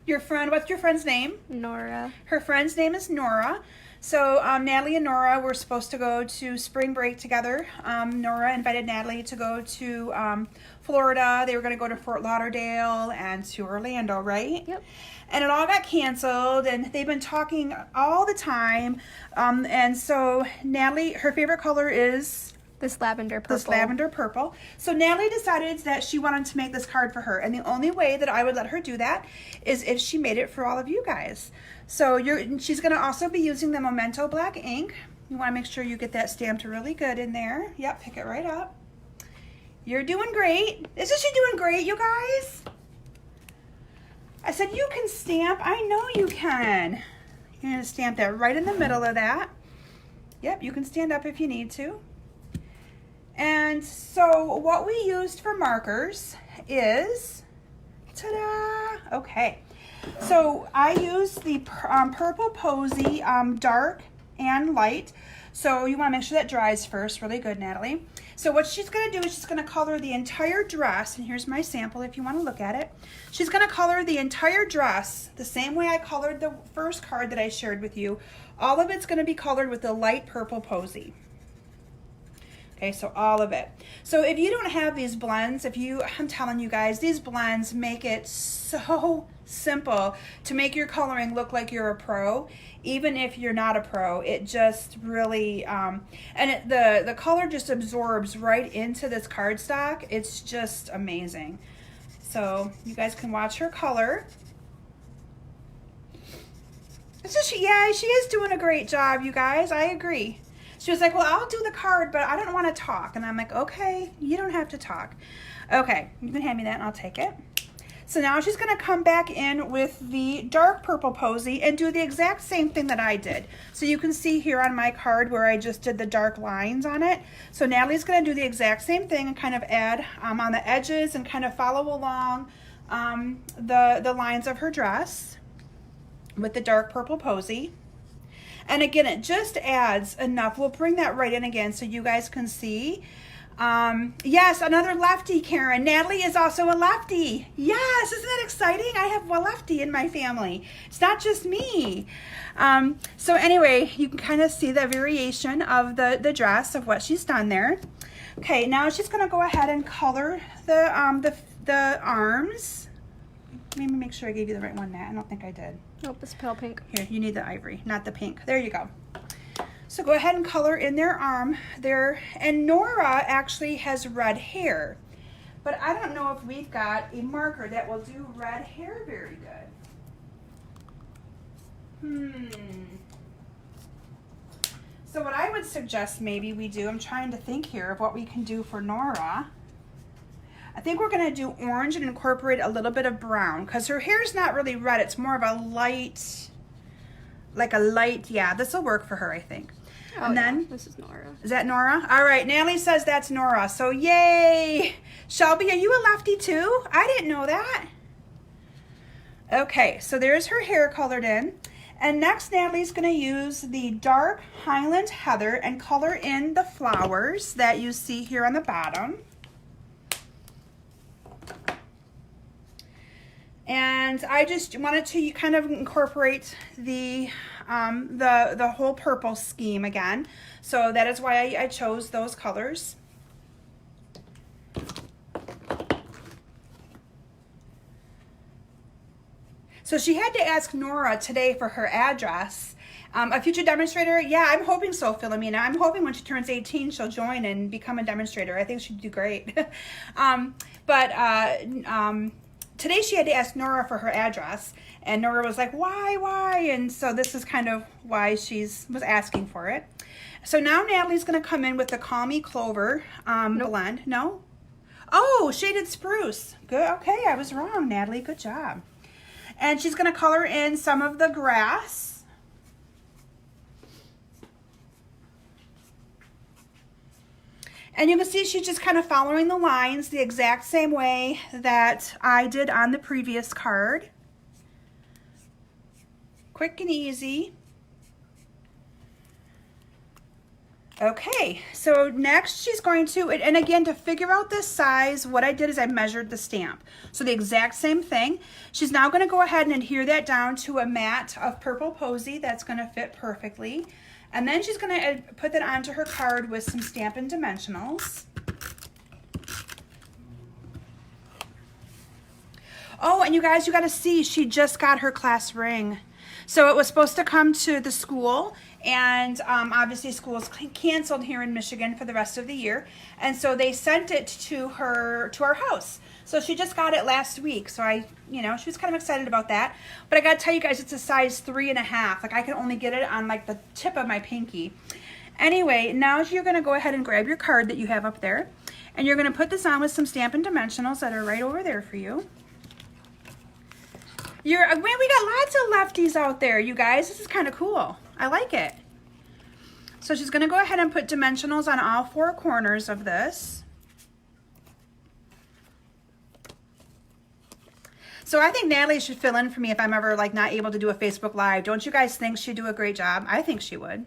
Your friend, what's your friend's name? Nora. Her friend's name is Nora. So Natalie and Nora were supposed to go to spring break together. Nora invited Natalie to go to Florida. They were going to go to Fort Lauderdale and to Orlando, right? Yep. And it all got canceled, and they've been talking all the time. And so Natalie, her favorite color is? This lavender purple. This lavender purple. So Natalie decided that she wanted to make this card for her. And the only way that I would let her do that is if she made it for all of you guys. So she's going to also be using the Memento black ink. You want to make sure you get that stamped really good in there. Yep, pick it right up. You're doing great. Isn't she doing great, you guys? I said you can stamp. I know you can. You're going to stamp that right in the middle of that. Yep, you can stand up if you need to. And so what we used for markers is, ta-da, okay. So I used the Purple Posy dark and light. So you want to make sure that dries first. Really good, Natalie. So what she's going to do is she's going to color the entire dress. And here's my sample if you want to look at it. She's going to color the entire dress the same way I colored the first card that I shared with you. All of it's going to be colored with the light Purple Posy. Okay, so all of it. So if you don't have these blends, I'm telling you guys, these blends make it so simple to make your coloring look like you're a pro, even if you're not a pro. It just really, the color just absorbs right into this cardstock. It's just amazing. So you guys can watch her color. Yeah, she is doing a great job, you guys. I agree. She was like, well, I'll do the card, but I don't want to talk. And I'm like, okay, you don't have to talk. Okay, you can hand me that and I'll take it. So now she's going to come back in with the dark Purple Posy and do the exact same thing that I did. So you can see here on my card where I just did the dark lines on it. So Natalie's going to do the exact same thing and kind of add on the edges and kind of follow along the lines of her dress with the dark Purple Posy. And again, it just adds enough. We'll bring that right in again so you guys can see. Yes, another lefty, Karen. Natalie is also a lefty. Yes, isn't that exciting? I have a lefty in my family. It's not just me. So anyway, you can kind of see the variation of the dress of what she's done there. Okay, now she's going to go ahead and color the arms. Let me make sure I gave you the right one, Nat. I don't think I did. Nope, it's pale pink. Here, you need the ivory, not the pink. There you go. So go ahead and color in their arm there. And Nora actually has red hair. But I don't know if we've got a marker that will do red hair very good. So what I would suggest maybe we do, I'm trying to think here of what we can do for Nora. I think we're going to do orange and incorporate a little bit of brown because her hair's not really red. It's more of a light, yeah, this will work for her, I think. Oh, and then, this is Nora. Is that Nora? All right, Natalie says that's Nora, so yay. Shelby, are you a lefty too? I didn't know that. Okay, so there's her hair colored in. And next, Natalie's going to use the dark Highland Heather and color in the flowers that you see here on the bottom. And I just wanted to kind of incorporate the whole purple scheme again. So that is why I chose those colors. So she had to ask Nora today for her address. A future demonstrator? Yeah, I'm hoping so, Philomena. I'm hoping when she turns 18, she'll join and become a demonstrator. I think she'd do great. Today she had to ask Nora for her address, and Nora was like, why? And so this is kind of why was asking for it. So now Natalie's going to come in with the Call Me Clover blend. No? Oh, Shaded Spruce. Good. Okay, I was wrong, Natalie. Good job. And she's going to color in some of the grass. And you can see she's just kind of following the lines the exact same way that I did on the previous card. Quick and easy. Okay, so next she's going to, and again, to figure out this size, what I did is I measured the stamp. So the exact same thing. She's now going to go ahead and adhere that down to a mat of purple posy that's going to fit perfectly. And then she's going to put that onto her card with some Stampin' Dimensionals. Oh, and you guys, you got to see, she just got her class ring. So it was supposed to come to the school, and obviously school's canceled here in Michigan for the rest of the year. And so they sent it to our house. So she just got it last week. So she was kind of excited about that. But I got to tell you guys, it's a size 3.5. Like I can only get it on like the tip of my pinky. Anyway, now you're going to go ahead and grab your card that you have up there. And you're going to put this on with some Stampin' Dimensionals that are right over there for you. We got lots of lefties out there, you guys. This is kind of cool. I like it. So she's going to go ahead and put dimensionals on all 4 corners of this. So I think Natalie should fill in for me if I'm ever like not able to do a Facebook Live. Don't you guys think she'd do a great job? I think she would.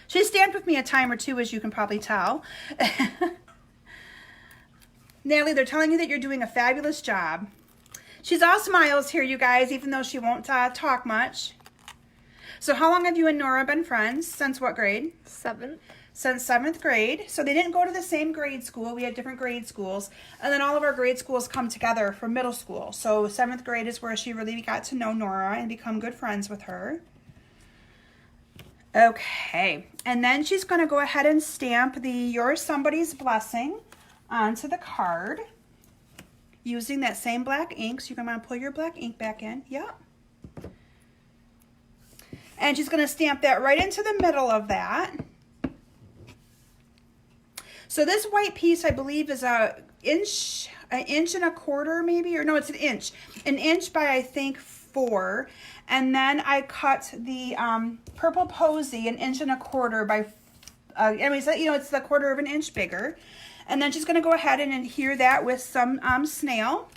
She's stamped with me a time or two, as you can probably tell. Natalie, they're telling you that you're doing a fabulous job. She's all smiles here, you guys, even though she won't talk much. So how long have you and Nora been friends? Since what grade? 7th. Since 7th grade. So they didn't go to the same grade school. We had different grade schools. And then all of our grade schools come together for middle school. So 7th grade is where she really got to know Nora and become good friends with her. Okay. And then she's going to go ahead and stamp the You're Somebody's Blessing onto the card, using that same black ink. So you're going to want to pull your black ink back in. Yep. And she's going to stamp that right into the middle of that. So this white piece, I believe, is an inch and a quarter maybe, or no, it's an inch. An inch by, I think, 4. And then I cut the purple posy 1 and a quarter by, anyways, it's the 1/4 of an inch bigger. And then she's going to go ahead and adhere that with some snail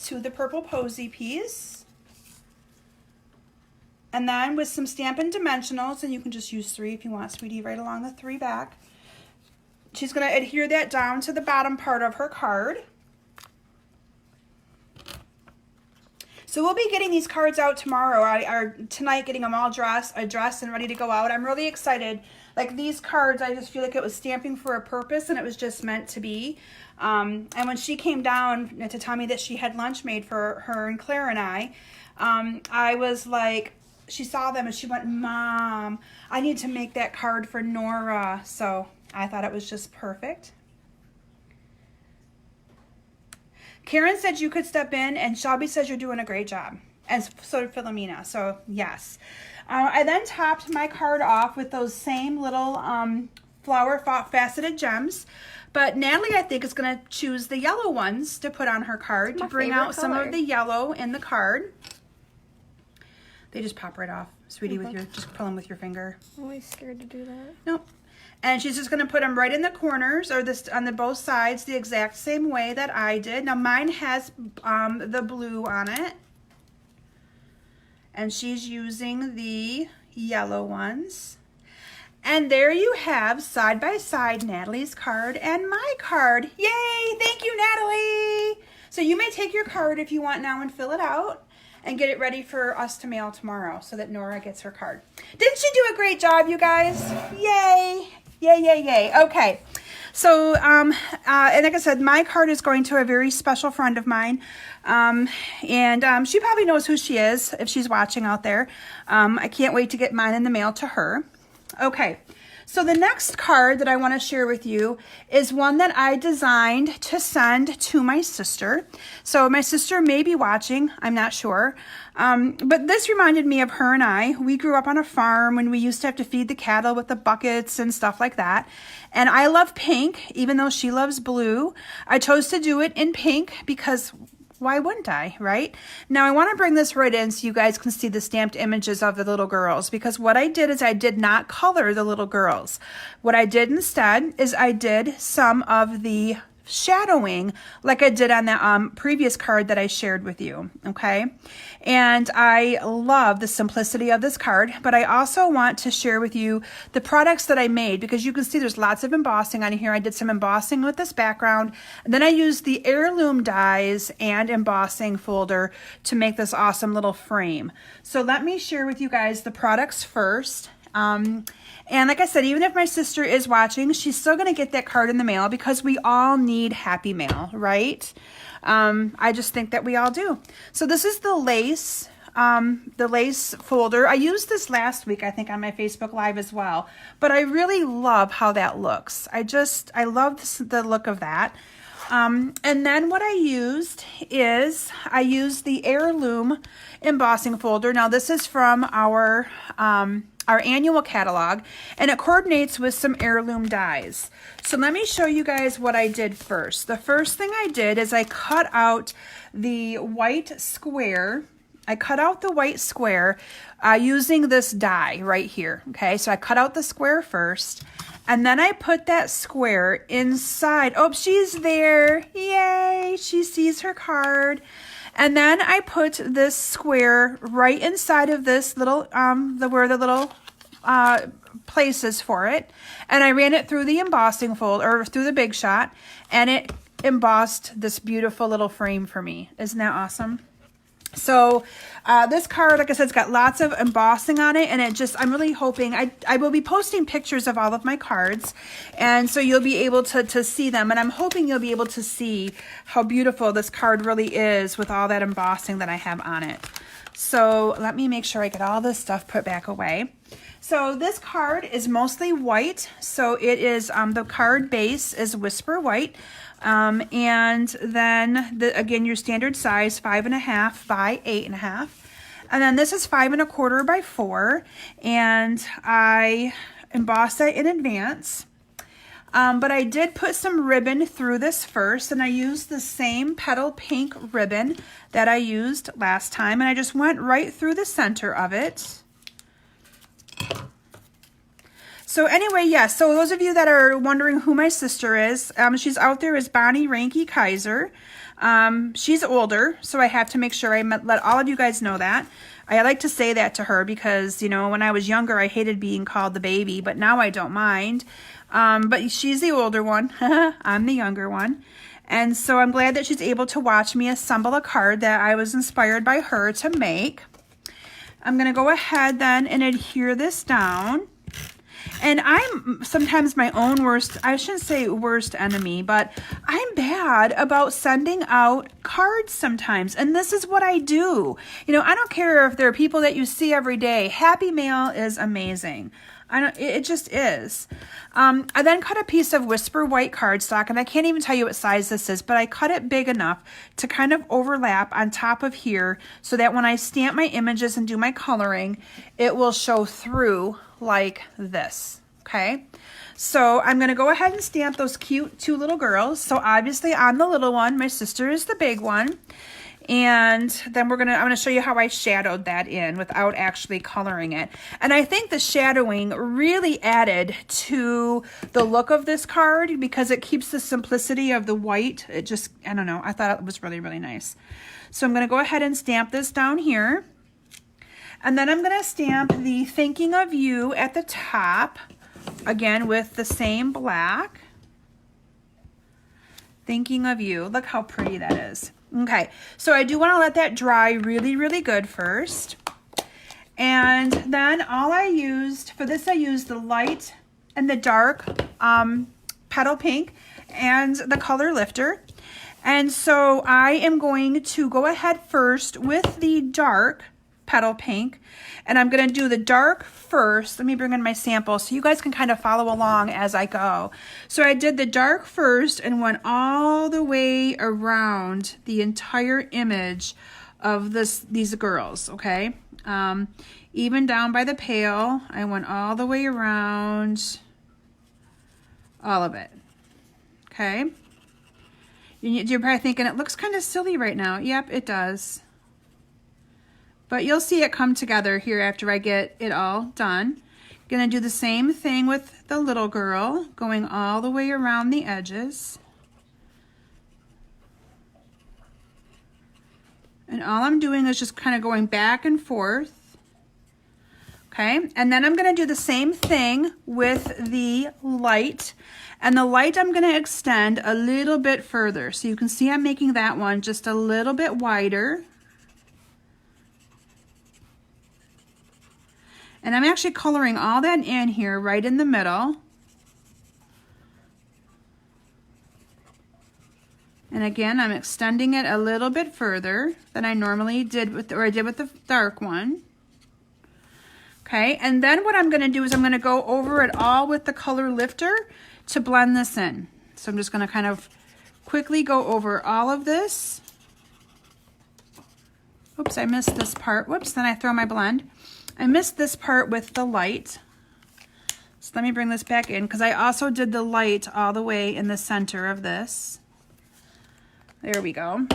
to the purple posy piece. And then with some Stampin' Dimensionals, and you can just use 3 if you want, sweetie, right along the 3 back. She's going to adhere that down to the bottom part of her card. So we'll be getting these cards out tomorrow, or tonight, getting them all addressed and ready to go out. I'm really excited. Like these cards, I just feel like it was stamping for a purpose, and it was just meant to be. And when she came down to tell me that she had lunch made for her and Claire and I was like, she saw them and she went, Mom, I need to make that card for Nora. So I thought it was just perfect. Karen said you could step in, and Shelby says you're doing a great job. And so did Philomena, so yes. I then topped my card off with those same little flower faceted gems. But Natalie, I think, is going to choose the yellow ones to put on her card to bring out some of the yellow in the card. They just pop right off, sweetie, with your, just pull them with your finger. I'm always scared to do that. Nope. And she's just going to put them right in the corners or this on the both sides the exact same way that I did. Now mine has the blue on it. And she's using the yellow ones. And there you have side by side Natalie's card and my card. Yay! Thank you, Natalie! So you may take your card if you want now and fill it out and get it ready for us to mail tomorrow so that Nora gets her card. Didn't she do a great job, you guys? Yay! Yay, yay, yay. Okay. So, and like I said, my card is going to a very special friend of mine. She probably knows who she is if she's watching out there. I can't wait to get mine in the mail to her. Okay. So the next card that I want to share with you is one that I designed to send to my sister. So my sister may be watching, I'm not sure. But this reminded me of her and I. We grew up on a farm when we used to have to feed the cattle with the buckets and stuff like that. And I love pink, even though she loves blue. I chose to do it in pink because why wouldn't I, right? Now I want to bring this right in so you guys can see the stamped images of the little girls, because what I did is I did not color the little girls. What I did instead is I did some of the shadowing like I did on the previous card that I shared with you, okay? And I love the simplicity of this card, but I also want to share with you the products that I made, because you can see there's lots of embossing on here. I did some embossing with this background, and then I used the heirloom dies and embossing folder to make this awesome little frame. So let me share with you guys the products first. And like I said, even if my sister is watching, she's still going to get that card in the mail because we all need happy mail, right? I just think that we all do. So this is the lace folder. I used this last week, I think, on my Facebook Live as well, but I really love how that looks. I love the look of that. And then what I used is I used the heirloom embossing folder. Now this is from our annual catalog, and it coordinates with some heirloom dies. So let me show you guys what I did first. The first thing I did is I cut out the white square. I cut out the white square using this die right here. Okay, so I cut out the square first, and then I put that square inside. Oh, she's there. Yay, she sees her card. And then I put this square right inside of this little, where the little places for it. And I ran it through the embossing folder, or through the Big Shot, and it embossed this beautiful little frame for me. Isn't that awesome? So this card, like I said, it's got lots of embossing on it, and I'm really hoping, I will be posting pictures of all of my cards, and so you'll be able to see them, and I'm hoping you'll be able to see how beautiful this card really is with all that embossing that I have on it. So let me make sure I get all this stuff put back away. So this card is mostly white, so it is, the card base is Whisper White. And then again, your standard size, 5.5 by 8.5. And then this is 5 1/4 by 4. And I embossed it in advance. But I did put some ribbon through this first, and I used the same petal pink ribbon that I used last time. And I just went right through the center of it. So anyway, yes, so those of you that are wondering who my sister is, she's out there as Bonnie Ranke Kaiser. She's older, so I have to make sure I let all of you guys know that. I like to say that to her because, you know, when I was younger, I hated being called the baby, but now I don't mind. But she's the older one. I'm the younger one. And so I'm glad that she's able to watch me assemble a card that I was inspired by her to make. I'm going to go ahead then and adhere this down. And I'm sometimes my own worst, I shouldn't say worst enemy, but I'm bad about sending out cards sometimes. And this is what I do. You know, I don't care if there are people that you see every day. Happy mail is amazing. It just is. I then cut a piece of Whisper White cardstock, and I can't even tell you what size this is, but I cut it big enough to kind of overlap on top of here so that when I stamp my images and do my coloring, it will show through like this, okay? So I'm gonna go ahead and stamp those cute two little girls. So obviously I'm the little one, my sister is the big one. And then I'm gonna show you how I shadowed that in without actually coloring it. And I think the shadowing really added to the look of this card because it keeps the simplicity of the white. It just, I don't know, I thought it was really, really nice. So I'm gonna go ahead and stamp this down here. And then I'm gonna stamp the Thinking of You at the top, again with the same black. Thinking of You, look how pretty that is. Okay, so I do want to let that dry really, really good first. And then all I used, for this I used the light and the dark petal pink and the color lifter. And so I am going to go ahead first with the dark petal pink, and I'm going to do the dark first. Let me bring in my sample so you guys can kind of follow along as I go. So I did the dark first and went all the way around the entire image of these girls, okay? Even down by the pail, I went all the way around all of it, okay? You're probably thinking, it looks kind of silly right now. Yep, it does. But you'll see it come together here after I get it all done. Gonna do the same thing with the little girl, going all the way around the edges. And all I'm doing is just kind of going back and forth. Okay, and then I'm gonna do the same thing with the light. And the light I'm gonna extend a little bit further. So you can see I'm making that one just a little bit wider. And I'm actually coloring all that in here right in the middle. And again, I'm extending it a little bit further than I normally did with, or I did with the dark one. Okay, and then what I'm gonna do is I'm gonna go over it all with the color lifter to blend this in. So I'm just gonna kind of quickly go over all of this. Oops, I missed this part. Whoops, then I throw my blend. I missed this part with the light. So let me bring this back in because I also did the light all the way in the center of this. There we go.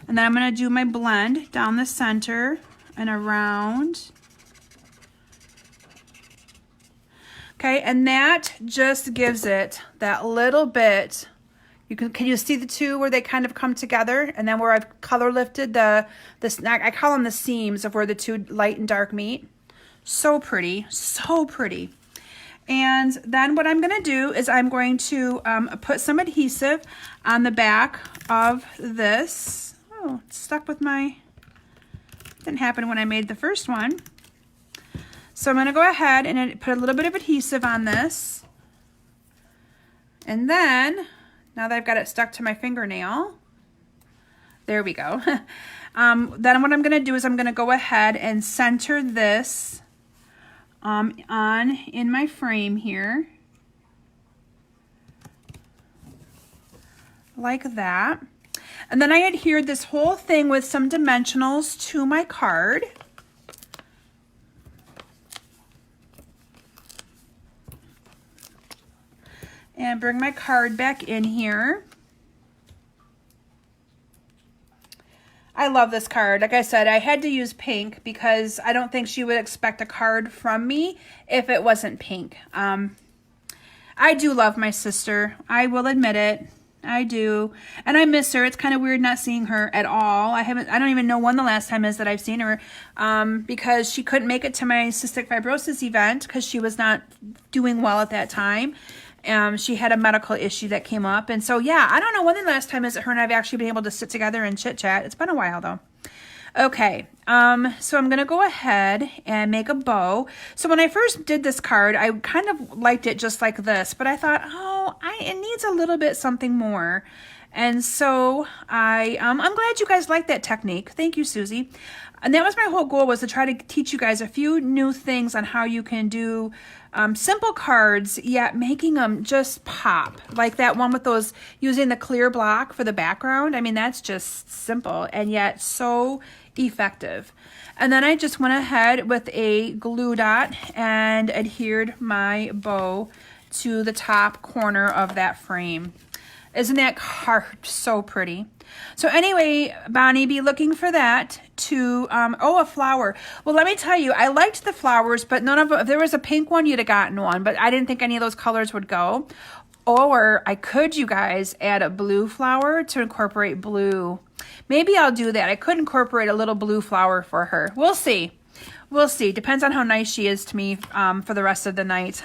And then I'm going to do my blend down the center and around. Okay, and that just gives it that little bit. Can you see the two where they kind of come together, and then where I've color lifted I call them the seams of where the two light and dark meet. So pretty, so pretty. And then what I'm going to do is I'm going to put some adhesive on the back of this. Oh, it's stuck with my, didn't happen when I made the first one. So I'm going to go ahead and put a little bit of adhesive on this. And then, now that I've got it stuck to my fingernail, there we go. Then what I'm going to do is I'm going to go ahead and center this on in my frame here, like that. And then I adhered this whole thing with some dimensionals to my card. And bring my card back in here. I love this card. Like I said, I had to use pink because I don't think she would expect a card from me if it wasn't pink. I do love my sister. I will admit it. I do. And I miss her. It's kind of weird not seeing her at all. I don't even know when the last time is that I've seen her because she couldn't make it to my cystic fibrosis event because she was not doing well at that time. She had a medical issue that came up. And so, yeah, I don't know when the last time is that her and I've actually been able to sit together and chit chat. It's been a while though. Okay, so I'm going to go ahead and make a bow. So when I first did this card, I kind of liked it just like this, but I thought, oh, it needs a little bit something more. And so I'm glad you guys like that technique. Thank you, Susie. And that was my whole goal, was to try to teach you guys a few new things on how you can do simple cards, yet making them just pop. Like that one with those, using the clear block for the background. I mean, that's just simple and yet so effective. And then I just went ahead with a glue dot and adhered my bow to the top corner of that frame. Isn't that card so pretty? So anyway, Bonnie, be looking for that to, oh, a flower. Well, let me tell you, I liked the flowers, but none of them, if there was a pink one, you'd have gotten one, but I didn't think any of those colors would go. Or I could, you guys, add a blue flower to incorporate blue. Maybe I'll do that. I could incorporate a little blue flower for her. We'll see. We'll see. Depends on how nice she is to me for the rest of the night.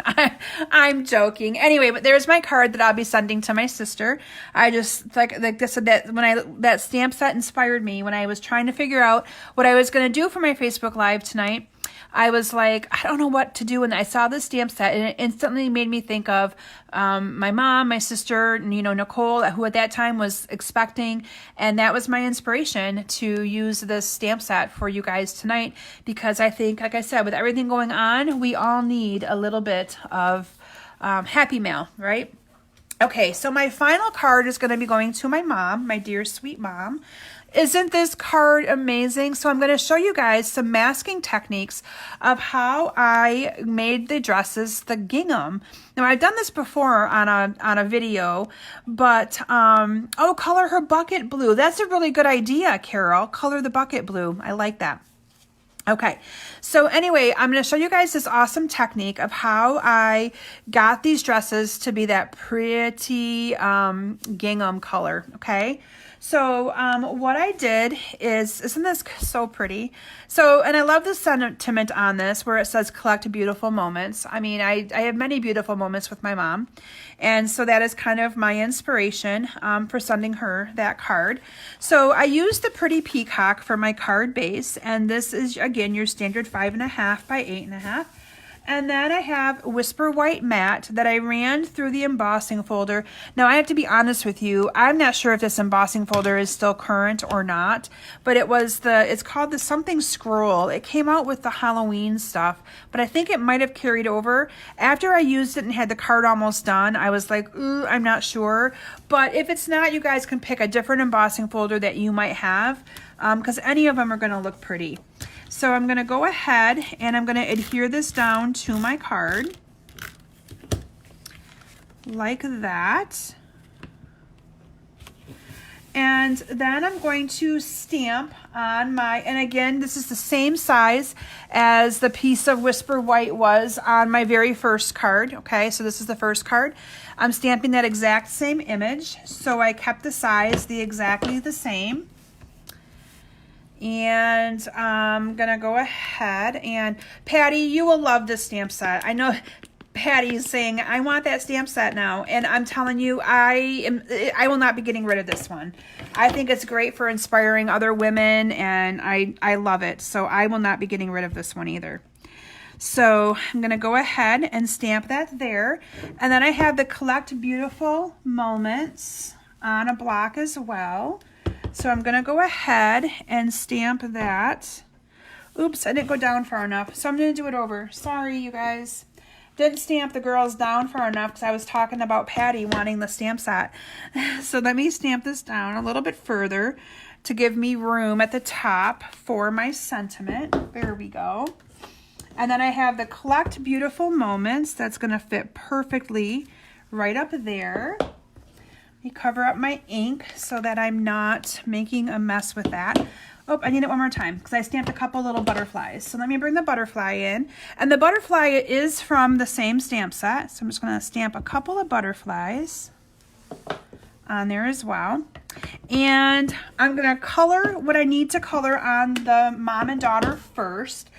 I'm joking. Anyway, but there's my card that I'll be sending to my sister. I just like this that stamp set inspired me when I was trying to figure out what I was going to do for my Facebook Live tonight. I was like, I don't know what to do. And I saw this stamp set and it instantly made me think of my mom, my sister, you know, Nicole, who at that time was expecting. And that was my inspiration to use this stamp set for you guys tonight. Because I think, like I said, with everything going on, we all need a little bit of happy mail, right? Okay, so my final card is going to be going to my mom, my dear sweet mom. Isn't this card amazing? So I'm going to show you guys some masking techniques of how I made the dresses, the gingham. Now I've done this before on a video, but oh, color her bucket blue. That's a really good idea, Carol. Color the bucket blue. I like that. Okay, so anyway, I'm going to show you guys this awesome technique of how I got these dresses to be that pretty gingham color, okay? So what I did is, isn't this so pretty? So, and I love the sentiment on this where it says collect beautiful moments. I mean, I have many beautiful moments with my mom. And so that is kind of my inspiration for sending her that card. So I used the pretty Peacock for my card base. And this is, again, your standard 5.5 by 8.5. And then I have Whisper White Matte that I ran through the embossing folder. Now, I have to be honest with you. I'm not sure if this embossing folder is still current or not, but it's called the something scroll. It came out with the Halloween stuff, but I think it might have carried over. After I used it and had the card almost done, I was like, ooh, I'm not sure. But if it's not, you guys can pick a different embossing folder that you might have, because any of them are going to look pretty. So I'm going to go ahead and I'm going to adhere this down to my card like that. And then I'm going to stamp on my, and again, this is the same size as the piece of Whisper White was on my very first card. Okay, so this is the first card. I'm stamping that exact same image. So I kept the size exactly the same. And I'm going to go ahead and Patty, you will love this stamp set. I know Patty is saying, I want that stamp set now. And I'm telling you, I will not be getting rid of this one. I think it's great for inspiring other women and I love it. So I will not be getting rid of this one either. So I'm going to go ahead and stamp that there. And then I have the Collect Beautiful Moments on a block as well. So I'm going to go ahead and stamp that. Oops, I didn't go down far enough. So I'm going to do it over. Sorry, you guys. Didn't stamp the girls down far enough because I was talking about Patty wanting the stamp set. So let me stamp this down a little bit further to give me room at the top for my sentiment. There we go. And then I have the Collect Beautiful Moments. That's going to fit perfectly right up there. Let me cover up my ink so that I'm not making a mess with that. Oh, I need it one more time because I stamped a couple little butterflies. So let me bring the butterfly in. And the butterfly is from the same stamp set. So I'm just going to stamp a couple of butterflies on there as well. And I'm going to color what I need to color on the mom and daughter first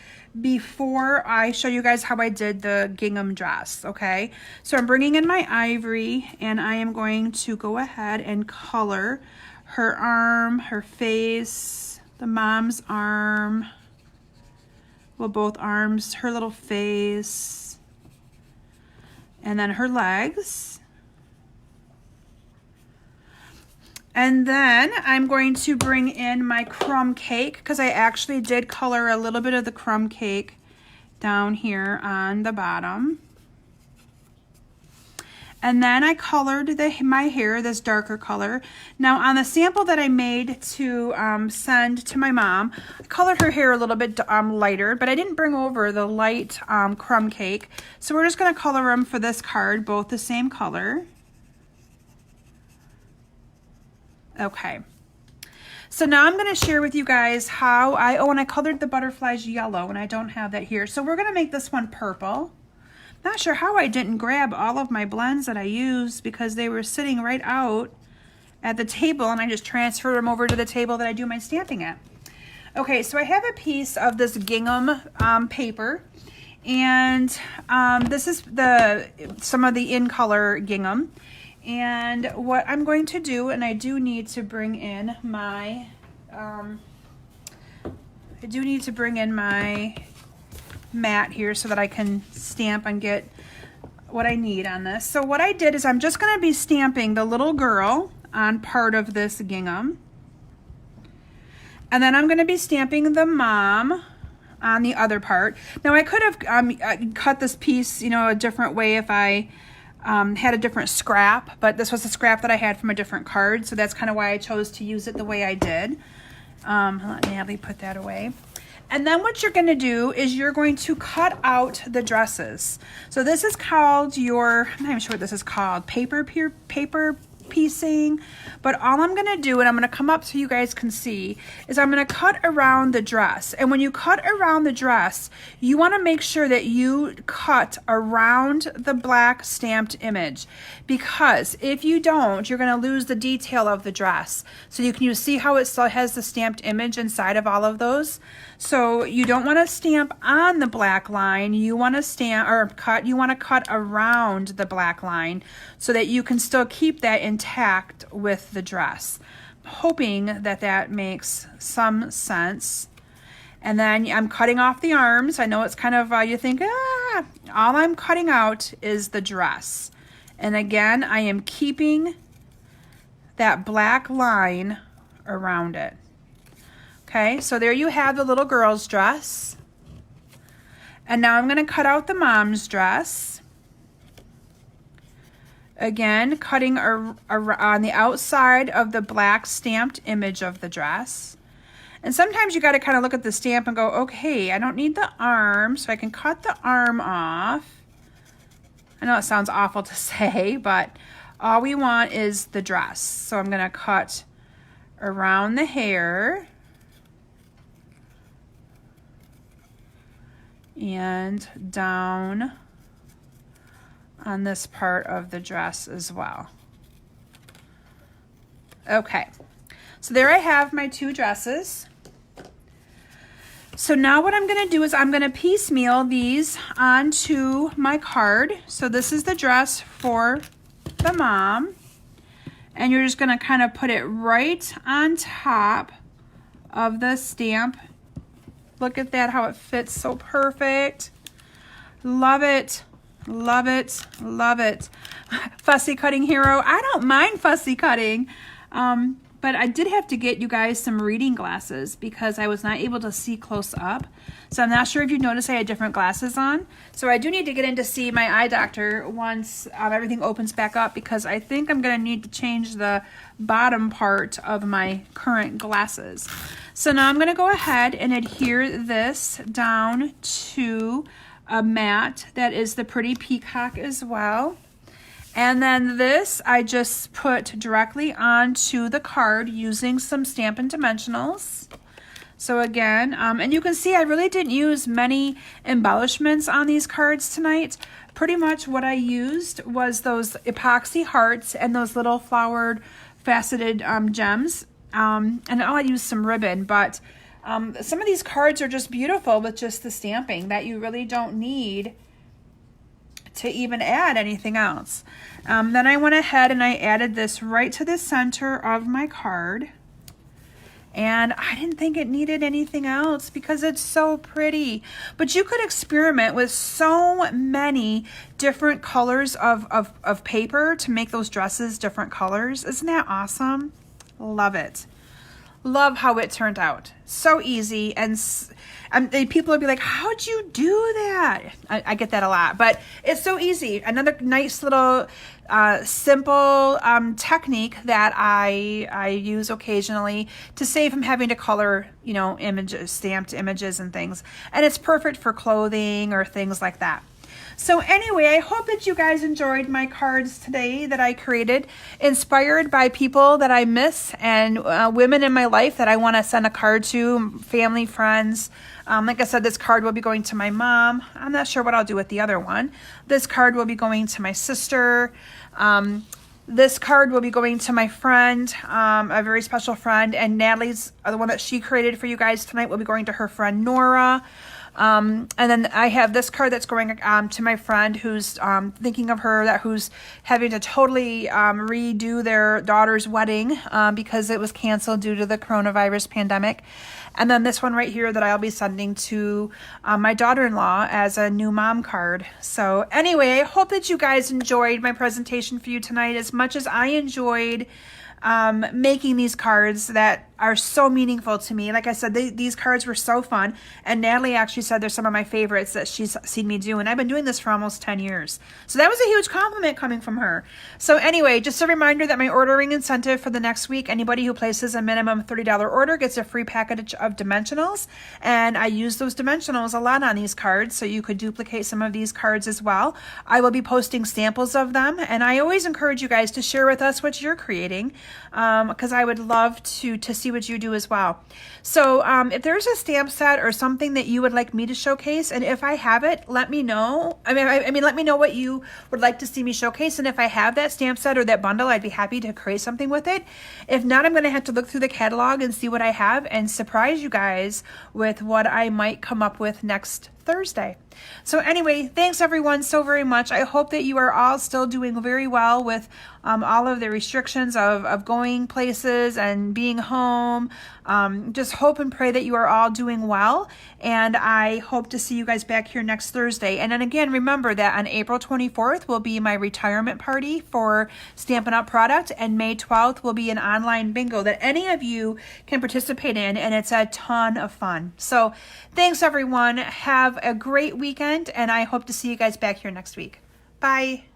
before I show you guys how I did the gingham dress, okay? So I'm bringing in my ivory and I am going to go ahead and color her arm, her face, the mom's arm, well, both arms, her little face, and then her legs. And then I'm going to bring in my crumb cake because I actually did color a little bit of the crumb cake down here on the bottom. And then I colored my hair this darker color. Now on the sample that I made to send to my mom, I colored her hair a little bit lighter, but I didn't bring over the light crumb cake. So we're just going to color them for this card, both the same color. Okay. So now I'm going to share with you guys how and I colored the butterflies yellow, and I don't have that here. So we're going to make this one purple. Not sure how I didn't grab all of my blends that I used because they were sitting right out at the table, and I just transferred them over to the table that I do my stamping at. Okay, so I have a piece of this gingham paper, and this is some of the in color gingham. And what I'm going to do, and I do need to bring in my mat here so that I can stamp and get what I need on this. So what I did is I'm just going to be stamping the little girl on part of this gingham, and then I'm going to be stamping the mom on the other part. Now I could have cut this piece, a different way if I had a different scrap, but this was the scrap that I had from a different card, so that's kind of why I chose to use it the way I did. Let Natalie put that away. And then what you're going to do is you're going to cut out the dresses. So this is called I'm not even sure what this is called, paper piecing, but all I'm going to do, and I'm going to come up so you guys can see, is I'm going to cut around the dress. And when you cut around the dress, you want to make sure that you cut around the black stamped image, because if you don't, you're going to lose the detail of the dress. So you see how it still has the stamped image inside of all of those. So you don't want to stamp on the black line. You want to you want to cut around the black line so that you can still keep that intact with the dress. I'm hoping that makes some sense. And then I'm cutting off the arms. I know it's kind of, you think, all I'm cutting out is the dress. And again, I am keeping that black line around it. Okay, so there you have the little girl's dress. And now I'm going to cut out the mom's dress. Again, cutting on the outside of the black stamped image of the dress. And sometimes you got to kind of look at the stamp and go, okay, I don't need the arm, so I can cut the arm off. I know it sounds awful to say, but all we want is the dress. So I'm going to cut around the hair and down on this part of the dress as well. Okay, so there I have my two dresses. So now what I'm going to do is I'm going to piecemeal these onto my card. So this is the dress for the mom, and you're just going to kind of put it right on top of the stamp. Look at that, how it fits so perfect. Love it, love it, love it. Fussy cutting hero. I don't mind fussy cutting, but I did have to get you guys some reading glasses because I was not able to see close up. So I'm not sure if you noticed I had different glasses on. So I do need to get in to see my eye doctor once everything opens back up, because I think I'm going to need to change the bottom part of my current glasses. So now I'm going to go ahead and adhere this down to a mat that is the pretty peacock as well. And then this I just put directly onto the card using some Stampin' Dimensionals. So again, and you can see I really didn't use many embellishments on these cards tonight. Pretty much what I used was those epoxy hearts and those little flowered faceted gems. And I used some ribbon, but some of these cards are just beautiful with just the stamping that you really don't need to even add anything else. Then I went ahead and I added this right to the center of my card. And I didn't think it needed anything else because it's so pretty. But you could experiment with so many different colors of paper to make those dresses different colors. Isn't that awesome? Love it. Love how it turned out. So easy, and people will be like, how'd you do that? I get that a lot, but it's so easy. Another nice little simple technique that I use occasionally to save from having to color, images, stamped images and things. And it's perfect for clothing or things like that. So anyway, I hope that you guys enjoyed my cards today that I created, inspired by people that I miss and women in my life that I want to send a card to, family, friends. Like I said, this card will be going to my mom. I'm not sure what I'll do with the other one. This card will be going to my sister. This card will be going to my friend, a very special friend, and Natalie's, the one that she created for you guys tonight, will be going to her friend Nora. And then I have this card that's going to my friend who's thinking of her, who's having to totally redo their daughter's wedding because it was canceled due to the coronavirus pandemic. And then this one right here that I'll be sending to my daughter-in-law as a new mom card. So anyway, I hope that you guys enjoyed my presentation for you tonight as much as I enjoyed making these cards that are so meaningful to me. Like I said, these cards were so fun, and Natalie actually said they're some of my favorites that she's seen me do, and I've been doing this for almost 10 years. So that was a huge compliment coming from her. So anyway, just a reminder that my ordering incentive for the next week, anybody who places a minimum $30 order gets a free package of dimensionals, and I use those dimensionals a lot on these cards, so you could duplicate some of these cards as well. I will be posting samples of them, and I always encourage you guys to share with us what you're creating, because I would love to see what you do as well. So if there's a stamp set or something that you would like me to showcase, and if I have it, let me know. I mean, let me know what you would like to see me showcase, and if I have that stamp set or that bundle, I'd be happy to create something with it. If not, I'm going to have to look through the catalog and see what I have and surprise you guys with what I might come up with next Thursday. So anyway, thanks everyone so very much. I hope that you are all still doing very well with all of the restrictions of going places and being home. Just hope and pray that you are all doing well, and I hope to see you guys back here next Thursday. And then again, remember that on April 24th will be my retirement party for Stampin' Up! Product, and May 12th will be an online bingo that any of you can participate in, and it's a ton of fun. So thanks everyone. Have a great weekend, and I hope to see you guys back here next week. Bye.